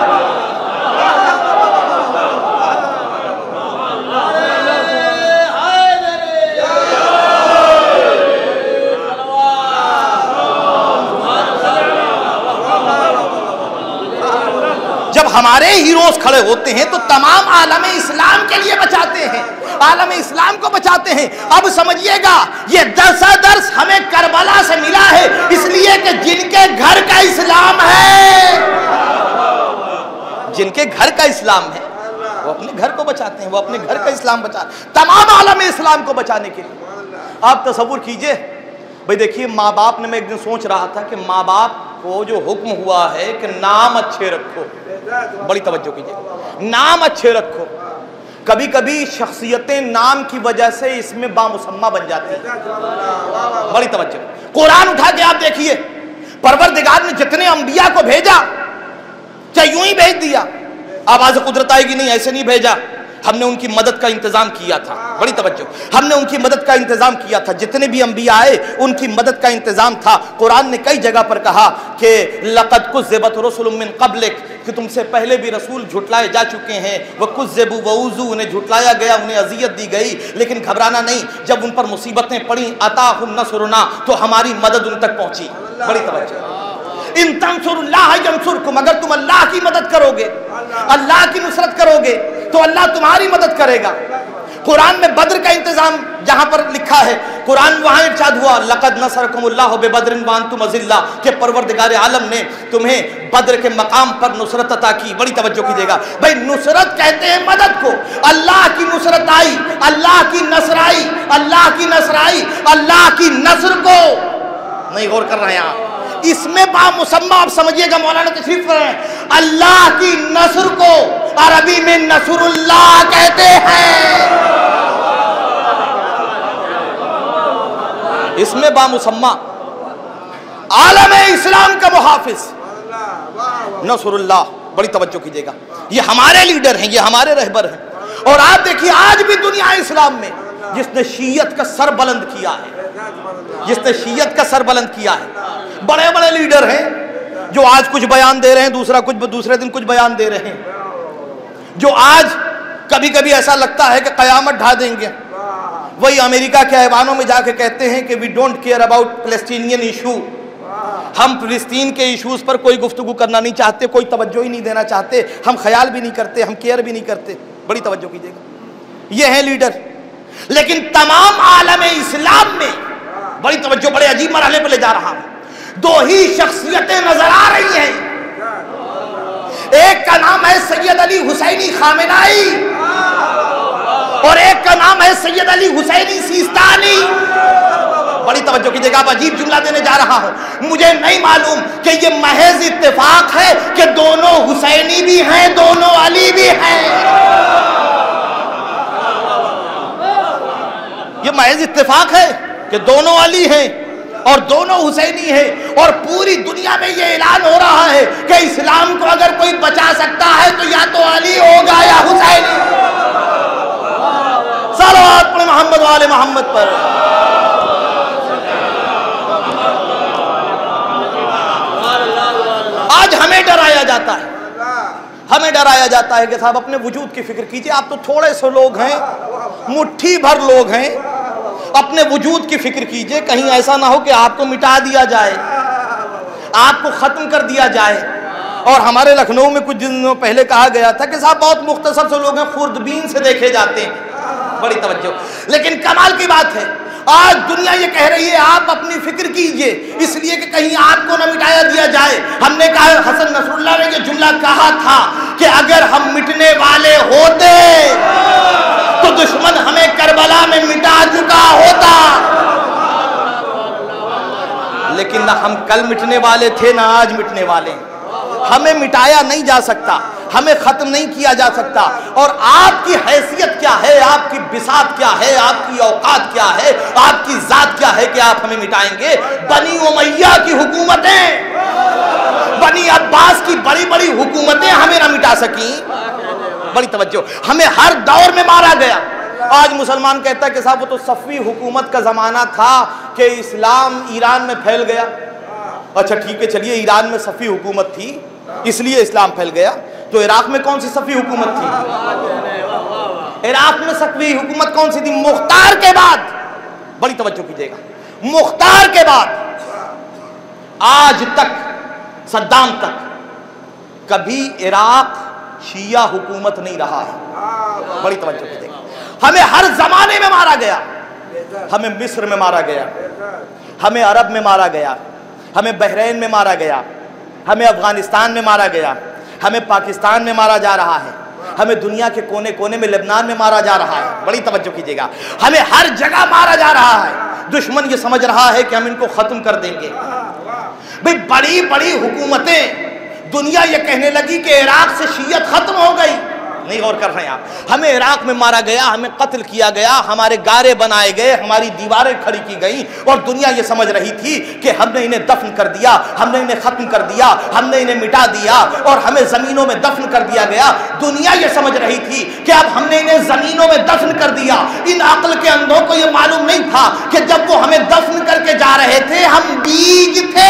जब हमारे हीरोज खड़े होते हैं तो तमाम आलम इस्लाम के लिए बचाते हैं, आलम इस्लाम को बचाते हैं। अब समझिएगा, ये दर्स हमें करबला से मिला है, इसलिए कि जिनके घर का इस्लाम है, जिनके घर का इस्लाम है वो अपने घर को बचाते हैं, वो अपने घर का इस्लाम बचाते, तमाम आलम इस्लाम को बचाने के लिए। आप तसव्वुर कीजिए भाई, देखिए माँ बाप ने, मैं एक दिन सोच रहा था कि माँ बाप को जो हुक्म हुआ है कि नाम अच्छे रखो, बड़ी तवज्जो कीजिए, नाम अच्छे रखो। कभी कभी शख्सियतें नाम की वजह से इसमें बामुसम्मा बन जाती है। बड़ी तवज्जो। कुरान उठा के आप देखिए, परवरदिगार ने जितने अंबिया को भेजा, चाहे यूं ही भेज दिया, आवाज कुदरत आएगी नहीं, ऐसे नहीं भेजा, हमने उनकी मदद का इंतजाम किया था। बड़ी तवज्जो, हमने उनकी मदद का इंतजाम किया था। जितने भी अंबिया आए उनकी मदद का इंतजाम था। कुरान ने कई जगह पर कहा कि लक़द कुज़्ज़िबत रुसुलुम मिन क़ब्लिक, कि तुमसे पहले भी रसूल झुटलाए जा चुके हैं। व कुज़्ज़िबू व उज़ू, उन्हें झुटलाया गया, उन्हें अजियत दी गई, लेकिन घबराना नहीं। जब उन पर मुसीबतें पड़ी, अताहुम नसरुना, तो हमारी मदद उन तक पहुंची। बड़ी तवज्जो, इन तंसुरुल्लाह यंसुरकुम, अगर तुम अल्लाह की मदद करोगे, अल्लाह की नुसरत करोगे, तो अल्लाह तुम्हारी मदद करेगा। कुरान में बद्र का इंतजाम जहां पर लिखा है, कुरान वहां इरशाद हुआ लक़द नसरकुमुल्लाहु बिबद्रिन व अंतुम अज़िल्ला, के परवरदिगार आलम ने तुम्हें बद्र के मकाम पर नुसरत अता की। बड़ी तवज्जो कीजिएगा भाई, नुसरत कहते हैं मदद को। अल्लाह की नुसरत आई, अल्लाह की नसर आई, अल्लाह की नसर आई, अल्लाह की नसर को नहीं गौर कर रहे हैं आप। इसमें बामुसम्मा आप समझिएगा, मौलाना तशरीफ कर रहे हैं, अल्लाह की नसर को अरबी में नसरुल्लाह कहते हैं। इसमें बामुसम्मा आलम इस्लाम का मुहाफिज नसरुल्लाह। बड़ी तवज्जो कीजिएगा, ये हमारे लीडर हैं, ये हमारे रहबर हैं। और आप देखिए आज भी दुनिया इस्लाम में जिसने शीयत का सर बुलंद किया है, जिसने शीयत का सर बुलंद किया है, बड़े बड़े लीडर हैं जो आज कुछ बयान दे रहे हैं, दूसरे दिन कुछ बयान दे रहे हैं, जो आज कभी कभी ऐसा लगता है कि कयामत ढा देंगे। वही अमेरिका के ऐवानों में जाके कहते हैं कि we don't care about Palestinian issue, हम फिलिस्तीन के इशूज पर कोई गुफ्तगू करना नहीं चाहते, कोई तवज्जो ही नहीं देना चाहते, हम ख्याल भी नहीं करते, हम केयर भी नहीं करते। बड़ी तवज्जो कीजिएगा, ये है लीडर। लेकिन तमाम आलम इस्लाम में, बड़ी तवज्जो, बड़े अजीब मरहले पर ले जा रहा हूं, दो ही शख्सियतें नजर आ रही हैं। एक का नाम है सैयद अली हुसैनी खामेनाई और एक का नाम है सैयद अली हुसैनी सिस्तानी। बड़ी तवज्जो कीजिएगा, आप अजीब जुमला देने जा रहा हूं। मुझे नहीं मालूम कि ये महज इत्तेफाक है कि दोनों हुसैनी भी हैं, दोनों अली भी हैं। ये महज इत्तेफाक है कि दोनों अली हैं और दोनों हुसैनी हैं। और पूरी दुनिया में ये ऐलान हो रहा है कि इस्लाम को अगर कोई बचा सकता है तो या तो अली होगा या हुसैनी। सलावत पढ़े मोहम्मद वाले मोहम्मद पर। आज हमें डराया जाता है, हमें डराया जाता है कि साहब अपने वजूद की फिक्र कीजिए। आप तो थोड़े से लोग हैं, मुट्ठी भर लोग हैं, अपने वजूद की फिक्र कीजिए। कहीं ऐसा ना हो कि आपको मिटा दिया जाए, आपको खत्म कर दिया जाए। और हमारे लखनऊ में कुछ दिनों पहले कहा गया था कि साहब बहुत मुख्तसर से लोग हैं, खुर्दबीन से देखे जाते हैं। बड़ी तवज्जो, लेकिन कमाल की बात है आज दुनिया ये कह रही है आप अपनी फिक्र कीजिए, इसलिए कि कहीं आपको न मिटाया दिया जाए। हमने कहा, हसन नसरुल्लाह ने ये जुमला कहा था कि अगर हम मिटने वाले होते तो दुश्मन हमें करबला में मिटा चुका होता। लेकिन ना हम कल मिटने वाले थे ना आज मिटने वाले। हमें मिटाया नहीं जा सकता, हमें खत्म नहीं किया जा सकता। और आपकी हैसियत क्या है, आपकी बिसात क्या है, आपकी औकात क्या है, आपकी जात क्या है कि आप हमें मिटाएंगे। बनी उमैया की हुकूमतें, बनी अब्बास की बड़ी बड़ी हुकूमतें हमें ना मिटा सकी। बड़ी तवज्जो, हमें हर दौर में मारा गया। आज मुसलमान कहता है कि साहब वो तो सफ़वी हुकूमत का ज़माना था कि इस्लाम ईरान में फैल गया। अच्छा ठीक है, चलिए ईरान में सफ़वी हुकूमत थी इसलिए इस्लाम फैल गया, तो इराक में कौन सी सफ़वी हुकूमत थी? इराक में सफ़वी हुकूमत कौन सी थी? मुख्तार के बाद। बड़ी तवज्जो कीजिएगा, मुख्तार के बाद आज तक, सद्दाम तक, कभी इराक शिया हुकूमत नहीं रहा है। बड़ी तवज्जो कीजिएगा, हमें हर जमाने में मारा गया। हमें मिस्र में मारा गया, हमें अरब में मारा गया, हमें बहरीन में मारा गया, हमें अफगानिस्तान में मारा गया, हमें पाकिस्तान में मारा जा रहा है, हमें दुनिया के कोने कोने में लेबनान में मारा जा रहा है। बड़ी तवज्जो कीजिएगा, हमें हर जगह मारा जा रहा है। दुश्मन ये समझ रहा है कि हम इनको खत्म कर देंगे। भाई बड़ी बड़ी हुकूमतें, दुनिया ये कहने लगी कि इराक से शियत खत्म हो गई, नहीं गौर कर रहे हैं आप? हमें इराक में मारा गया, हमें कत्ल किया गया, हमारे गारे बनाए गए, हमारी दीवारें खड़ी की गई और दुनिया ये समझ रही थी कि हमने इन्हें दफन कर दिया, हमने इन्हें खत्म कर दिया, हमने इन्हें मिटा दिया और हमें जमीनों में दफन कर दिया गया। दुनिया ये समझ रही थी कि अब हमने इन्हें जमीनों में दफन कर दिया। इन अक्ल के अंधों को यह मालूम नहीं था कि जब वो हमें दफन करके जा रहे थे हम बीज थे।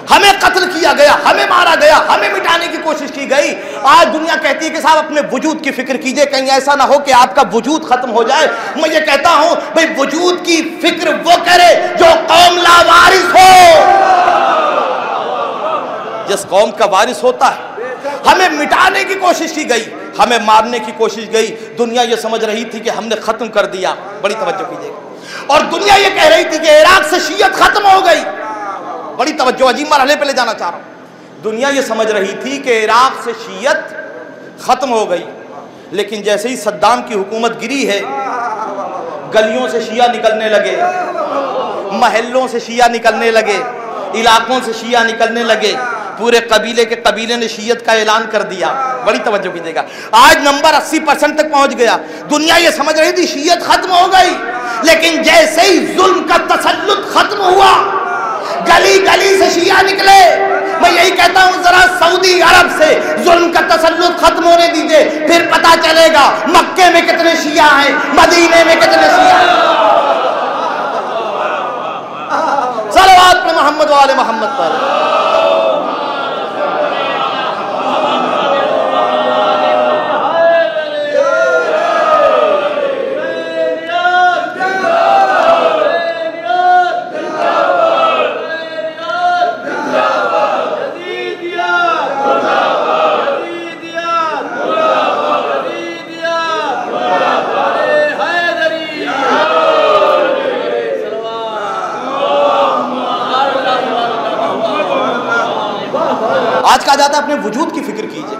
हमें कत्ल किया गया, हमें मारा गया, हमें मिटाने की कोशिश की गई। आज दुनिया कहती है कि साहब अपने वजूद की फिक्र कीजिए, कहीं ऐसा ना हो कि आपका वजूद खत्म हो जाए। मैं ये कहता हूं भाई वजूद की फिक्र वो करे जो कौम लावारिस हो। जिस कौम का वारिस होता है, हमें मिटाने की कोशिश की गई, हमें मारने की कोशिश गई। दुनिया ये समझ रही थी कि हमने खत्म कर दिया। बड़ी तवज्जो कीजिएगा। और दुनिया ये कह रही थी कि इराक से शियत खत्म हो गई। बड़ी तवज्जो, अजीब मरहले पे ले जाना चाह रहा हूं। दुनिया ये समझ रही थी कि इराक से शियत खत्म हो गई, लेकिन जैसे ही सद्दाम की हुकूमत गिरी है, गलियों से शिया निकलने लगे, महल्लों से शिया निकलने लगे, इलाकों से शिया निकलने लगे, पूरे कबीले ने शियत का ऐलान कर दिया। बड़ी तवज्जो कीजिएगा। आज नंबर 80% तक पहुंच गया। दुनिया ये समझ रही थी शियत खत्म हो गई, लेकिन जैसे ही जुल्म का तसल्लुत खत्म हुआ, गली गली से शिया निकले। मैं यही कहता हूं जरा सऊदी अरब से जुल्म का तसल्लुत खत्म होने दीजिए, फिर पता चलेगा मक्के में कितने शिया हैं, मदीने में कितने शिया हैं। सलवात पे मोहम्मद वाले मोहम्मद पर। आज कहा जाता है अपने वजूद की फिक्र कीजिए,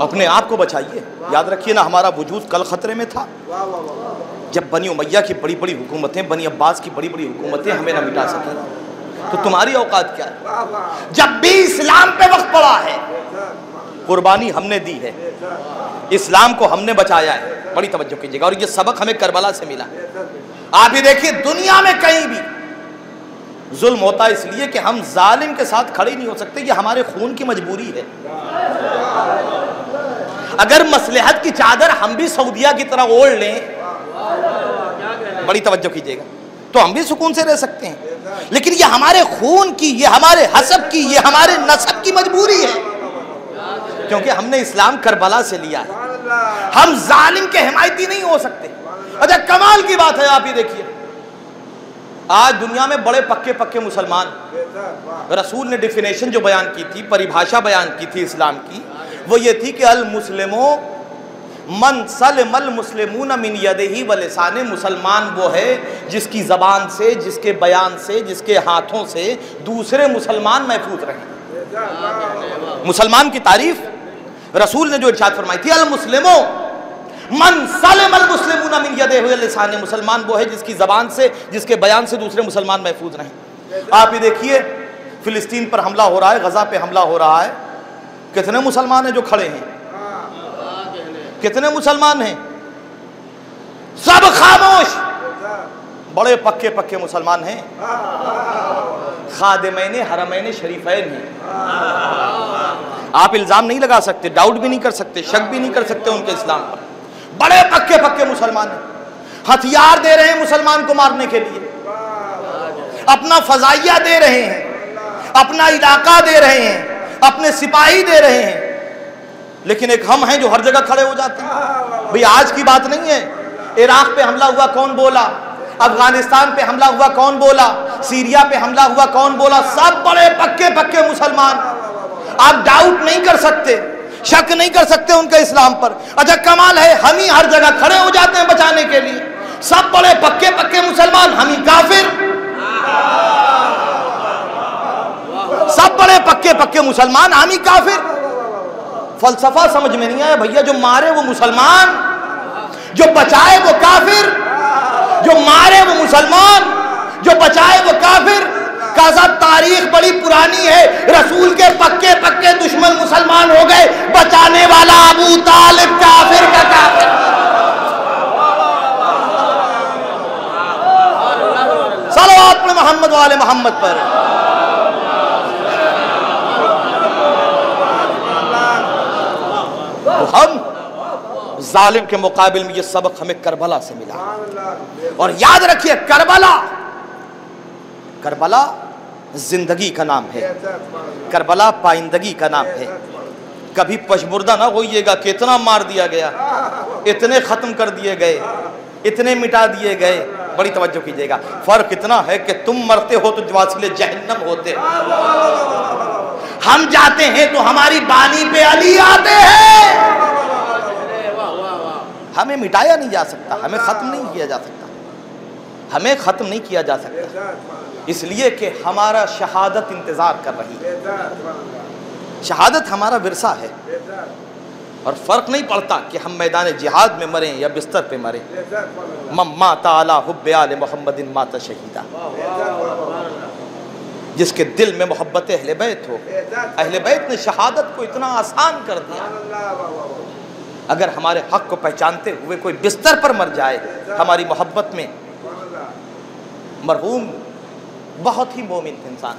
अपने आप को बचाइए। याद रखिए ना, हमारा वजूद कल खतरे में था जब बनी उमैया की बड़ी बड़ी हुकूमतें, बनी अब्बास की बड़ी बड़ी हुकूमतें हमें ना मिटा सके। तो तुम्हारी औकात क्या है? जब भी इस्लाम पे वक्त पड़ा है, कुर्बानी हमने दी है, इस्लाम को हमने बचाया है। बड़ी तवज्जो कीजिएगा। और ये सबक हमें करबला से मिला। आप ही देखिए, दुनिया में कहीं भी जुल्म होता है इसलिए कि हम जालिम के साथ खड़े नहीं हो सकते, ये हमारे खून की मजबूरी है। अगर मसलहत की चादर हम भी सऊदिया की तरह ओढ़ लें, बड़ी तवज्जो कीजिएगा, तो हम भी सुकून से रह सकते हैं। लेकिन ये हमारे खून की, ये हमारे हसब की, ये हमारे नसब की मजबूरी है, क्योंकि हमने इस्लाम करबला से लिया है। हम जालिम के हिमायती नहीं हो सकते। अच्छा, कमाल की बात है, आप ये देखिए, आज दुनिया में बड़े पक्के पक्के मुसलमान, रसूल ने डिफिनेशन जो बयान की थी, परिभाषा बयान की थी इस्लाम की, वो ये थी कि अल मुस्लिमो मन सलमल मुस्लिमून मिन यदिही व लिसाने। मुसलमान वो है जिसकी ज़बान से, जिसके बयान से, जिसके हाथों से दूसरे मुसलमान महफूज रहे। मुसलमान की तारीफ रसूल ने जो इरशाद फरमाई थी, अल मुस्लिमो मन सलमल मुस्लिमून मिन यदिही व लिसाने। मुसलमान वो है जिसकी ज़बान से, जिसके बयान से दूसरे मुसलमान महफूज रहें। आप ये देखिए, फिलिस्तीन पर हमला हो रहा है, गजा पे हमला हो रहा है, कितने मुसलमान हैं जो खड़े हैं? कितने मुसलमान हैं? सब खामोश। बड़े पक्के पक्के मुसलमान हैं, खादिमैन हरमैन शरीफैन हैं। आप इल्जाम नहीं लगा सकते, डाउट भी नहीं कर सकते, शक भी नहीं कर सकते उनके इस्लाम पर। बड़े पक्के पक्के मुसलमान हैं, हथियार दे रहे हैं मुसलमान को मारने के लिए, अपना फजाइया दे रहे हैं, अपना इलाका दे रहे हैं, अपने सिपाही दे रहे हैं। लेकिन एक हम हैं जो हर जगह खड़े हो जाते हैं। भाई आज की बात नहीं है, इराक पे हमला हुआ कौन बोला, अफगानिस्तान पे हमला हुआ कौन बोला, सीरिया पे हमला हुआ कौन बोला, सब बड़े पक्के पक्के मुसलमान। आप डाउट नहीं कर सकते, शक नहीं कर सकते उनके इस्लाम पर। अच्छा, कमाल है, हम ही हर जगह खड़े हो जाते हैं बचाने के लिए। सब बड़े पक्के पक्के मुसलमान, हम ही काफिर। सब बड़े पक्के पक्के मुसलमान, हम ही काफिर। फलसफा समझ में नहीं आया भैया। जो मारे वो मुसलमान, जो बचाए वो काफिर, जो मारे वो मुसलमान, जो बचाए वो काफिर। काज़ा तारीख बड़ी पुरानी है, रसूल के पक्के पक्के दुश्मन मुसलमान हो गए, बचाने वाला अबू तालिब काफिर का काफिर। सल्लल्लाहु अलैहि मोहम्मद वाले मोहम्मद पर। तो हम जालिम के मुकाबिल में ये सबक हमें करबला से मिला। और याद रखिए, करबला जिंदगी का नाम है, करबला पाइंदगी का नाम है। कभी पशमुर्दा ना होइएगा कि इतना मार दिया गया, इतने खत्म कर दिए गए, इतने मिटा दिए गए। बड़ी तवज्जो कीजिएगा, फर्क इतना है कि तुम मरते हो तो वासिले जहन्नम होते, हम जाते हैं तो हमारी बानी पे अली आते हैं। हमें मिटाया नहीं जा सकता, हमें खत्म नहीं किया जा सकता, हमें खत्म नहीं किया जा सकता, इसलिए कि हमारा शहादत इंतजार कर रही है। शहादत हमारा विरसा है और फर्क नहीं पड़ता कि हम मैदान जिहाद में मरें या बिस्तर पे मरें। मम्मा ताला हुब्बे आले मोहम्मदिन माता शहीदा। जिसके दिल में मोहब्बत अहले बैत हो, अहले बैत ने शहादत को इतना आसान कर दिया। अगर हमारे हक को पहचानते हुए कोई बिस्तर पर मर जाए हमारी मोहब्बत में, मरहूम बहुत ही मोमिन इंसान।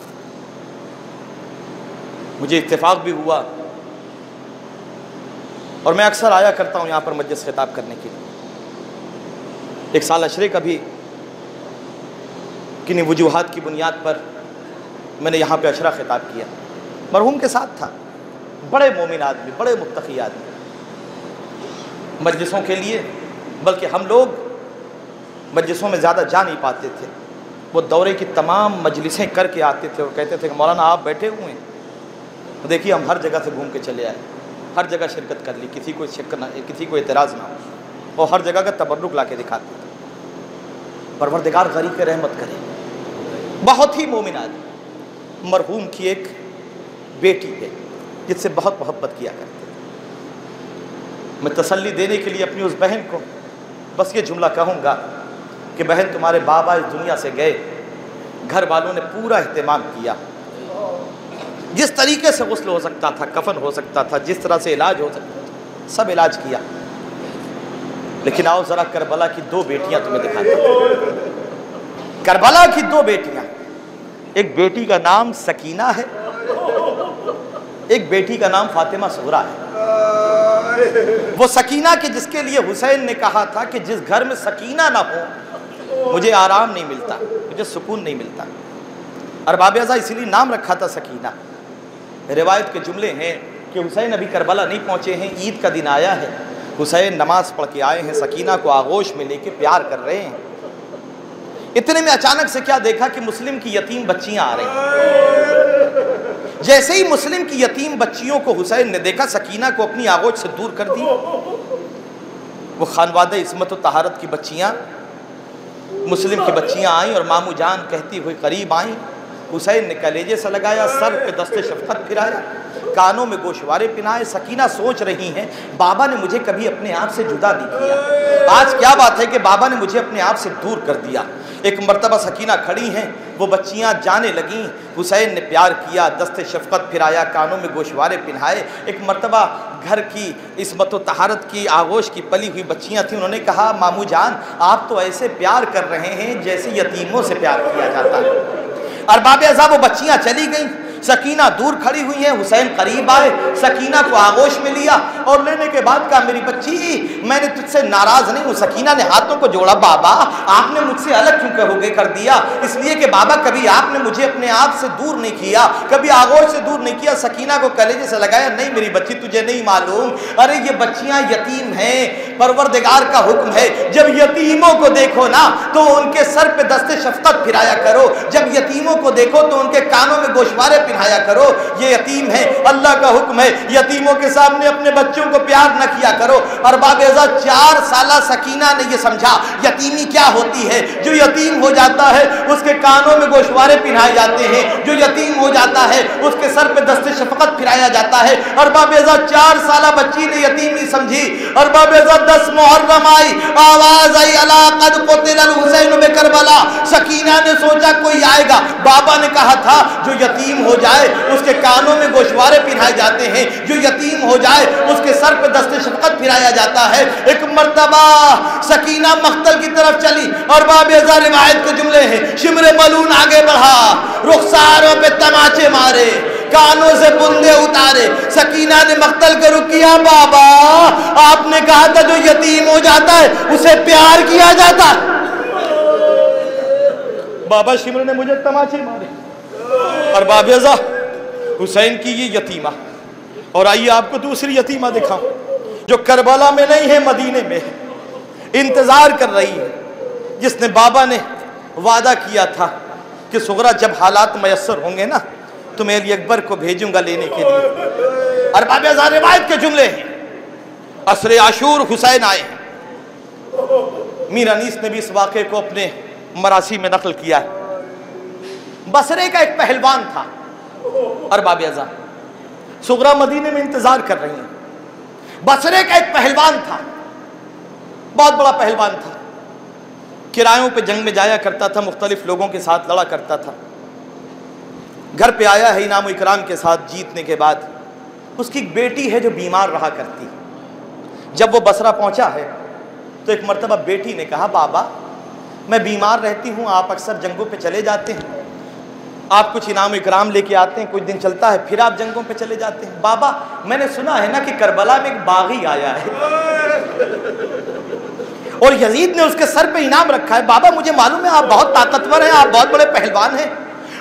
मुझे इत्तेफाक भी हुआ और मैं अक्सर आया करता हूँ यहाँ पर मजलिस खिताब करने के लिए। एक साल अशरे का भी किन्हीं वजूहात की बुनियाद पर मैंने यहाँ पे अशरा खिताब किया। मरहूम के साथ था, बड़े मोमिन आदमी, बड़े मुत्तकी आदमी। मजलिसों के लिए, बल्कि हम लोग मजलिसों में ज़्यादा जा नहीं पाते थे, वो दौरे की तमाम मजलिसें करके आते थे और कहते थे कि मौलाना आप बैठे हुए हैं, तो देखिए हम हर जगह से घूम के चले आए, हर जगह शिरकत कर ली, किसी को शक ना, किसी को एतराज़ ना हो, और हर जगह का तबर्रुक ला के दिखाते थे। परवरदिगार गरीब के रहमत करे। बहुत ही मोमिन आदमी। मरहूम की एक बेटी है जिससे बहुत मोहब्बत किया करते थे। मैं तसल्ली देने के लिए अपनी उस बहन को बस ये जुमला कहूँगा कि बहन, तुम्हारे बाबा इस दुनिया से गए, घर वालों ने पूरा एहतमाम किया, जिस तरीके से गुस्ल हो सकता था, कफन हो सकता था, जिस तरह से इलाज हो सकता था, सब इलाज किया। लेकिन आओ ज़रा करबला की दो बेटियां तुम्हें दिखाते हैं। करबला की दो बेटियां, एक बेटी का नाम सकीना है, एक बेटी का नाम फातिमा सुगरा है। वो सकीना के जिसके लिए हुसैन ने कहा था कि जिस घर में सकीना ना हो मुझे आराम नहीं मिलता, मुझे सुकून नहीं मिलता। अरबाब अज़ा इसीलिए नाम रखा था सकीना। रिवायत के जुमले हैं कि हुसैन अभी करबला नहीं पहुँचे हैं, ईद का दिन आया है, हुसैन नमाज पढ़ के आए हैं, सकीना को आगोश में लेके प्यार कर रहे हैं। इतने में अचानक से क्या देखा कि मुस्लिम की यतीम बच्चियां आ रही। जैसे ही मुस्लिम की यतीम बच्चियों को हुसैन ने देखा, सकीना को अपनी आगोश से दूर कर दी। वो खानवादे इस्मत व तहारत की बच्चियां, मुस्लिम की बच्चियां आई और मामू जान कहती हुई करीब आई। हुसैन ने कलेजे से लगाया, सर पे दस्ते शफकत फिराया, कानों में गोशवारे पिनाए। सकीना सोच रही हैं, बाबा ने मुझे कभी अपने आप से जुदा नहीं किया, आज क्या बात है कि बाबा ने मुझे अपने आप से दूर कर दिया। एक मर्तबा सकीना खड़ी हैं, वो बच्चियां जाने लगीं, हुसैन ने प्यार किया, दस्ते शफकत फिराया, कानों में गोशवारे पिन्हाए। एक मर्तबा घर की इस्मत व तहारत की आगोश की पली हुई बच्चियां थीं, उन्होंने कहा, मामू जान आप तो ऐसे प्यार कर रहे हैं जैसे यतीमों से प्यार किया जाता है। अरबाब अज़ा वो बच्चियां चली गईं, सकीना दूर खड़ी हुई हैं। हुसैन करीब आए, सकीना को आगोश में लिया और लेने के बाद कहा, मेरी बच्ची मैंने तुझसे नाराज नहीं हूँ। सकीना ने हाथों को जोड़ा, बाबा आपने मुझसे अलग क्यों कहोगे कर दिया? इसलिए कि बाबा कभी आपने मुझे अपने आप से दूर नहीं किया, कभी आगोश से दूर नहीं किया। सकीना को कलेजे से लगाया, नहीं मेरी बच्ची तुझे नहीं मालूम, अरे ये बच्चियां यतीम हैं, परवरदिगार का हुक्म है जब यतीमों को देखो ना तो उनके सर पे दस्ते शफकत फिराया करो, जब यतीमों को देखो तो उनके कानों में गोशवारे पिन्हाया करो। ये यतीम है, अल्लाह का हुक्म है, यतीमों के सामने अपने बच्चों को प्यार न किया करो। अरबाब अज़ा 4 साला सकीना ने ये समझा यतीमी क्या होती है। जो यतीम हो जाता है उसके कानों में गोशवारे पिन्हाए जाते हैं, जो यतीम हो जाता है उसके सर पे दस्ते शफकत फिराया जाता है। अरबाब अज़ा 4 साला बच्ची ने यतीमी समझी। अरबाब अज़ा 10 मुहर्रम आई, आवाज आई, अला क़द क़ुतिल हुसैन बिकर करबला। सकीना ने सोचा कोई आएगा। बाबा ने कहा था जो यतीम हो जाए उसके कानों में गोशवारे पिन्हाए जाते हैं, जो यतीम हो जाए उसके सर पे दस्ते शफकत फिराया जाता है। एक मर्तबा सकीना मख्तल की तरफ चली और बाबेजा रिवायत के जुमले हैं, शिमरे मलून आगे बढ़ा, रुखसारों पे तमाचे मारे, कानों से बुंदे उतारे। सकीना ने मख्तल को रुक किया, बाबा आपने कहा था जो यतीम हो जाता है उसे प्यार किया जाता है। बाबा शिमर ने मुझे तमाचे मारे और बाबेजा हुसैन की ये यतीमा। और आइए आपको दूसरी यतीमा दिखाऊं जो करबला में नहीं है, मदीने में है, इंतजार कर रही है, जिसने बाबा ने वादा किया था कि सुगरा जब हालात मयस्सर होंगे ना तो मैं अली अकबर को भेजूंगा लेने के लिए। और बाबेजा रिवायत के जुमले हैं, असरे आशूर हुसैन आए हैं। मीर अनीस ने भी इस वाक़े को अपने मरासी में नकल किया है। बसरे का एक पहलवान था और बाबेजा सुगरा मदीने में इंतजार कर रही हैं। बसरे का एक पहलवान था, बहुत बड़ा पहलवान था, किरायों पे जंग में जाया करता था, मुख्तलिफ लोगों के साथ लड़ा करता था। घर पे आया है इनाम इकराम के साथ जीतने के बाद। उसकी एक बेटी है जो बीमार रहा करती। जब वो बसरा पहुंचा है तो एक मर्तबा बेटी ने कहा, बाबा मैं बीमार रहती हूँ, आप अक्सर जंगों पे चले जाते हैं, आप कुछ इनाम इकराम लेके आते हैं, कुछ दिन चलता है, फिर आप जंगों पे चले जाते हैं। बाबा मैंने सुना है ना कि करबला में एक बागी आया है और यजीद ने उसके सर पे इनाम रखा है। बाबा मुझे मालूम है आप बहुत ताकतवर हैं, आप बहुत बड़े पहलवान हैं।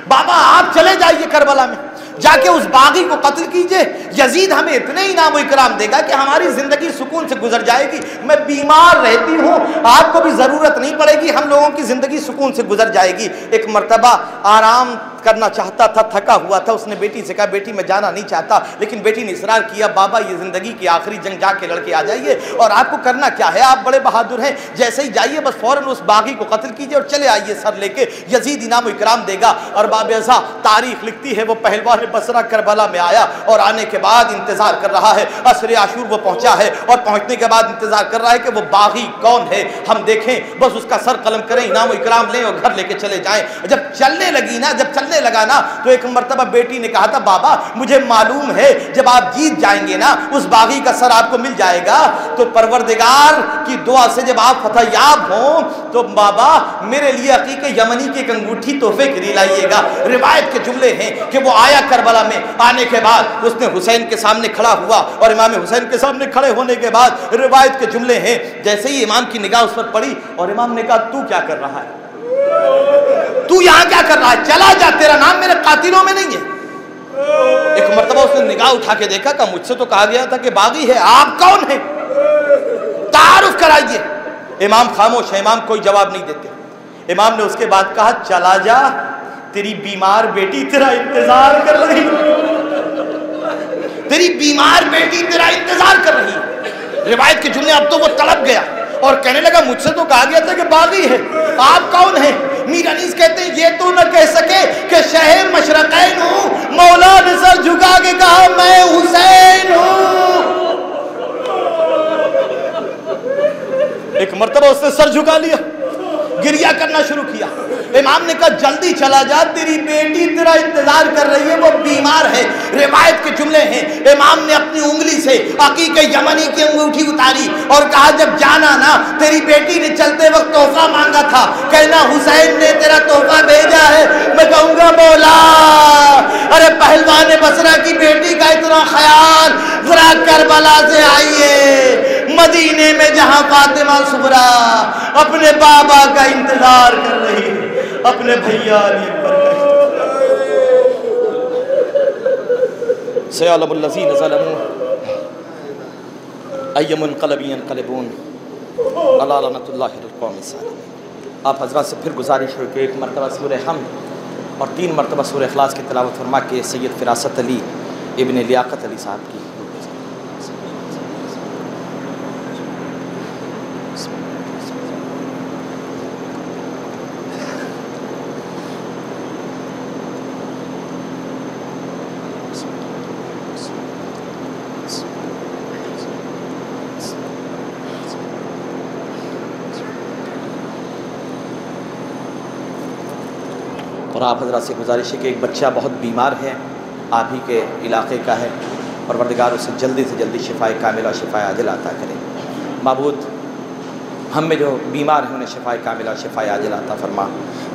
बाबा आप चले जाइए करबला में, जाके उस बागी को कत्ल कीजिए, यजीद हमें इतने इनाम इकराम देगा कि हमारी जिंदगी सुकून से गुजर जाएगी। मैं बीमार रहती हूँ, आपको भी जरूरत नहीं पड़ेगी, हम लोगों की जिंदगी सुकून से गुजर जाएगी। एक मर्तबा आराम करना चाहता था, थका हुआ था, उसने बेटी से कहा, बेटी मैं जाना नहीं चाहता, लेकिन बेटी ने इसरार किया, बाबा ये जिंदगी की आखिरी जंग जाके लड़के आ जाइए, और आपको करना क्या है, आप बड़े बहादुर हैं, जैसे ही जाइए बस फौरन उस बागी को कत्ल कीजिए और चले आइए सर लेके, यजीद इनाम इकराम देगा। और बाबेजा तारीख लिखती है वो पहलवान बसरा करबला में आया और आने के बाद इंतजार कर रहा है। असरे आशूर वो पहुंचा है और पहुंचने के बाद इंतजार कर रहा है कि वो बागी कौन है, हम देखें, बस उसका सर कलम करें, इनाम इकराम लें और घर लेके चले जाएं। जब चलने लगी ना, जब चलने लगा ना, तो एक मर्तबा बेटी ने कहा था, बाबा मुझे मालूम है जब आप जीत जाएंगे ना उस बागी का सर आपको मिल जाएगा, तो परवरदिगार की दुआ से जब आप फतहयाब हो तो बाबा मेरे लिए अकीके यमनी की एक अंगूठी तोहफे के लिए लाइएगा। रिवायत के जुमले हैं कि वो आया करबला में, आने के बाद उसने हुसैन के सामने खड़ा हुआ और इमाम हुसैन के सामने खड़े होने के बाद रिवायत के जुमले हैं, जैसे ही इमाम की निगाह उस पर पड़ी और इमाम ने कहा, तू क्या कर रहा है, तू यहां क्या कर रहा है, चला जा, तेरा नाम मेरे कातिलों में नहीं है। एक मर्तबा उसने निगाह उठा के देखा, कहा मुझसे तो कहा गया था कि बागी है, आप कौन है, तारुफ कराइए। इमाम खामोश है, इमाम कोई जवाब नहीं देते। इमाम ने उसके बाद कहा, चला जा, तेरी बीमार बेटी तेरा इंतजार कर रही, तेरी बीमार बेटी तेरा इंतजार कर रही। रिवायत के जुमले, अब तो वो तड़प गया और कहने लगा, मुझसे तो कहा गया था कि बागी है, आप कौन हैं। मीर अनीस कहते हैं, ये तो न कह सके कि शहर मशरकैन हूं, मौला ने सर झुका के कहा, मैं हुसैन हूं। एक मर्तबा उसने सर झुका लिया, गिरिया करना शुरू किया। इमाम ने कहा, जल्दी चला जा, तेरी बेटी तेरा इंतजार कर रही है, वो बीमार है। रिवायत के जुमले हैं, इमाम ने अपनी उंगली से अकीके यमनी की अंगूठी उतारी और कहा, जब जाना ना, तेरी बेटी ने चलते वक्त तोहफा मांगा था, कहना हुसैन ने तेरा तोहफा भेजा है। मैं कहूंगा, मौला अरे पहलवान बसरा की बेटी का इतना ख्याल, जरा करबला से आइए, मदीने में जहां फातिमा सुगरा अपने बाबा का इंतजार कर रही है, अपने भैया अली पर सयालमुल्लज़ीन ज़लमू अय्यमुनक़लबी यनक़लिबून अला लअनतुल्लाहि अल क़ौमिस ज़ालिमीन। आप हज़रात से फिर गुजारिश हो कि एक मरतबा सूरह हम्द और 3 मरतबा सूरह इख़लास की तिलावत फरमा के सैयद फ़िरासत अली इब्न लियाक़त अली साहब की। और आप हज़रात से गुजारिश है कि एक बच्चा बहुत बीमार है, आप ही के इलाके का है, परवरदिगार उसे जल्दी से जल्दी शिफाए कामिला शिफाए आजिल अता करें। माबूद हम में जो बीमार हैं उन्हें शिफाए कामिला शिफाए आजिल अता फरमा।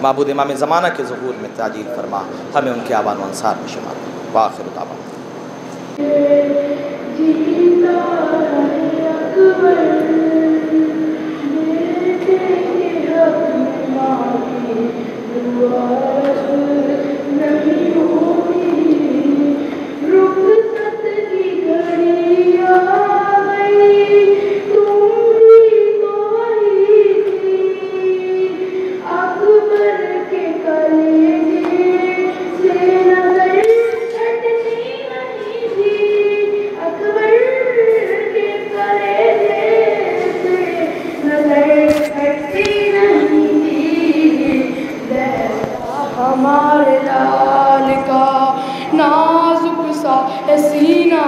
माबूद इमाम ज़माना के ज़हूर में ताजील फरमा, हमें उनके आवान व अंसार में शुमार करें। व आखिर दावा हमारे लाल का नाजुक सा है सीना,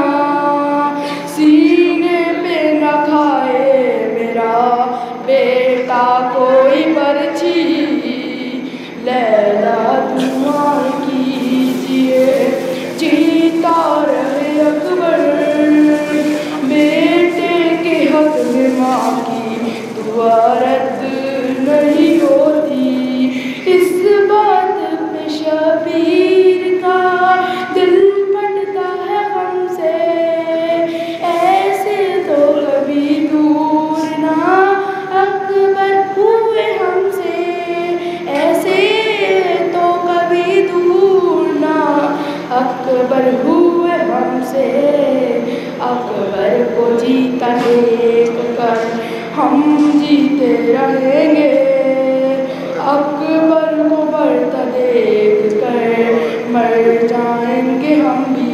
सीने पे न खाए मेरा बेटा कोई बर्छी। लैला दुआ कीजिए जीता रहे अकबर, बेटे के हक में माँ की दुआ रद्द नहीं होती। इस बात पे शबीर का दिल फटता है हमसे, ऐसे तो कभी दूर ना अकबर हुए हमसे, ऐसे तो कभी दूर ना अकबर हुए हमसे। अकबर को जीता देख कर हम जीते रहेंगे, अकबर को बढ़ता देख कर मर जाएंगे हम भी।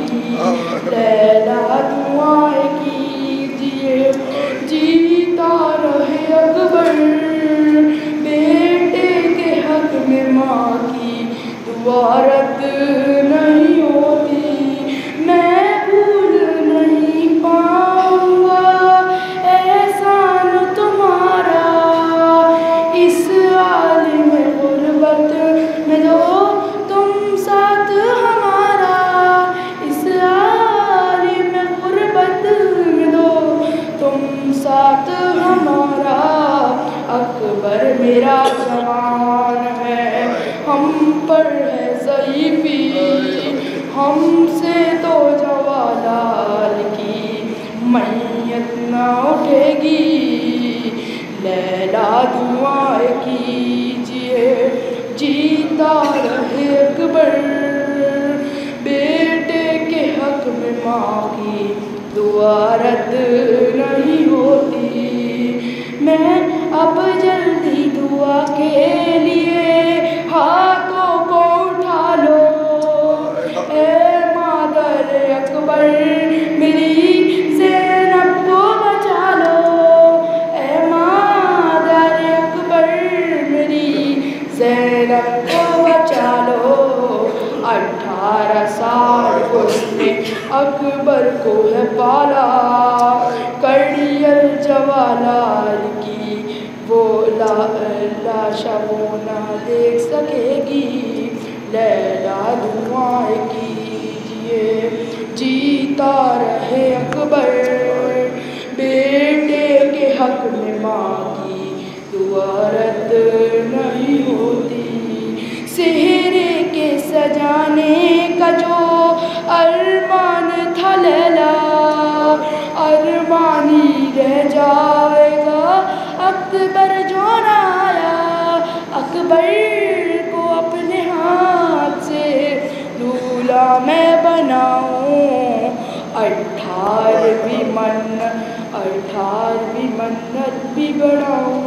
लैला दुआएं कीजिए जीता रहे अकबर, बेटे के हक में माँ की दुआ रद्द नहीं होती। मैं भूल नहीं पाऊंगा एहसान तुम्हारा, इस आलिम गुर्बत में दो तुम साथ हमारा, इस आलिम गुर्बत में दो तुम साथ हमारा। अकबर मेरा जवान है, हम पर है ज़ईफ़ी, हमसे तो जवालाल की मैयत न उठेगी। लैला दुआएं कीजिए जीता रहे अकबर, बेटे के हक में माँ की दुआ रद्द नहीं होती। मैं अब जल्दी दुआ के लिए हाथों को उठा लो, ए मादर अकबर मेरी ज़ैनब को बचा लो, ए मादर अकबर मेरी ज़ैनब को बचा लो। 18 साल उसने अकबर को है पाला, कड़ियल जवालाल की वो लाशा वो ना देख सकेगी। लैला दुआएं कीजिए जीता रहे अकबर, बेटे के हक में माँ की दुआ रद्द नहीं होती। सेहरे के सजाने का जो अरमान था लैला, अरमानी रह जाएगा अकबर जो ना आया। अकबर को अपने हाथ से दूल्हा मैं बनाऊं, 18वीं मन्नत भी बढ़ाऊं।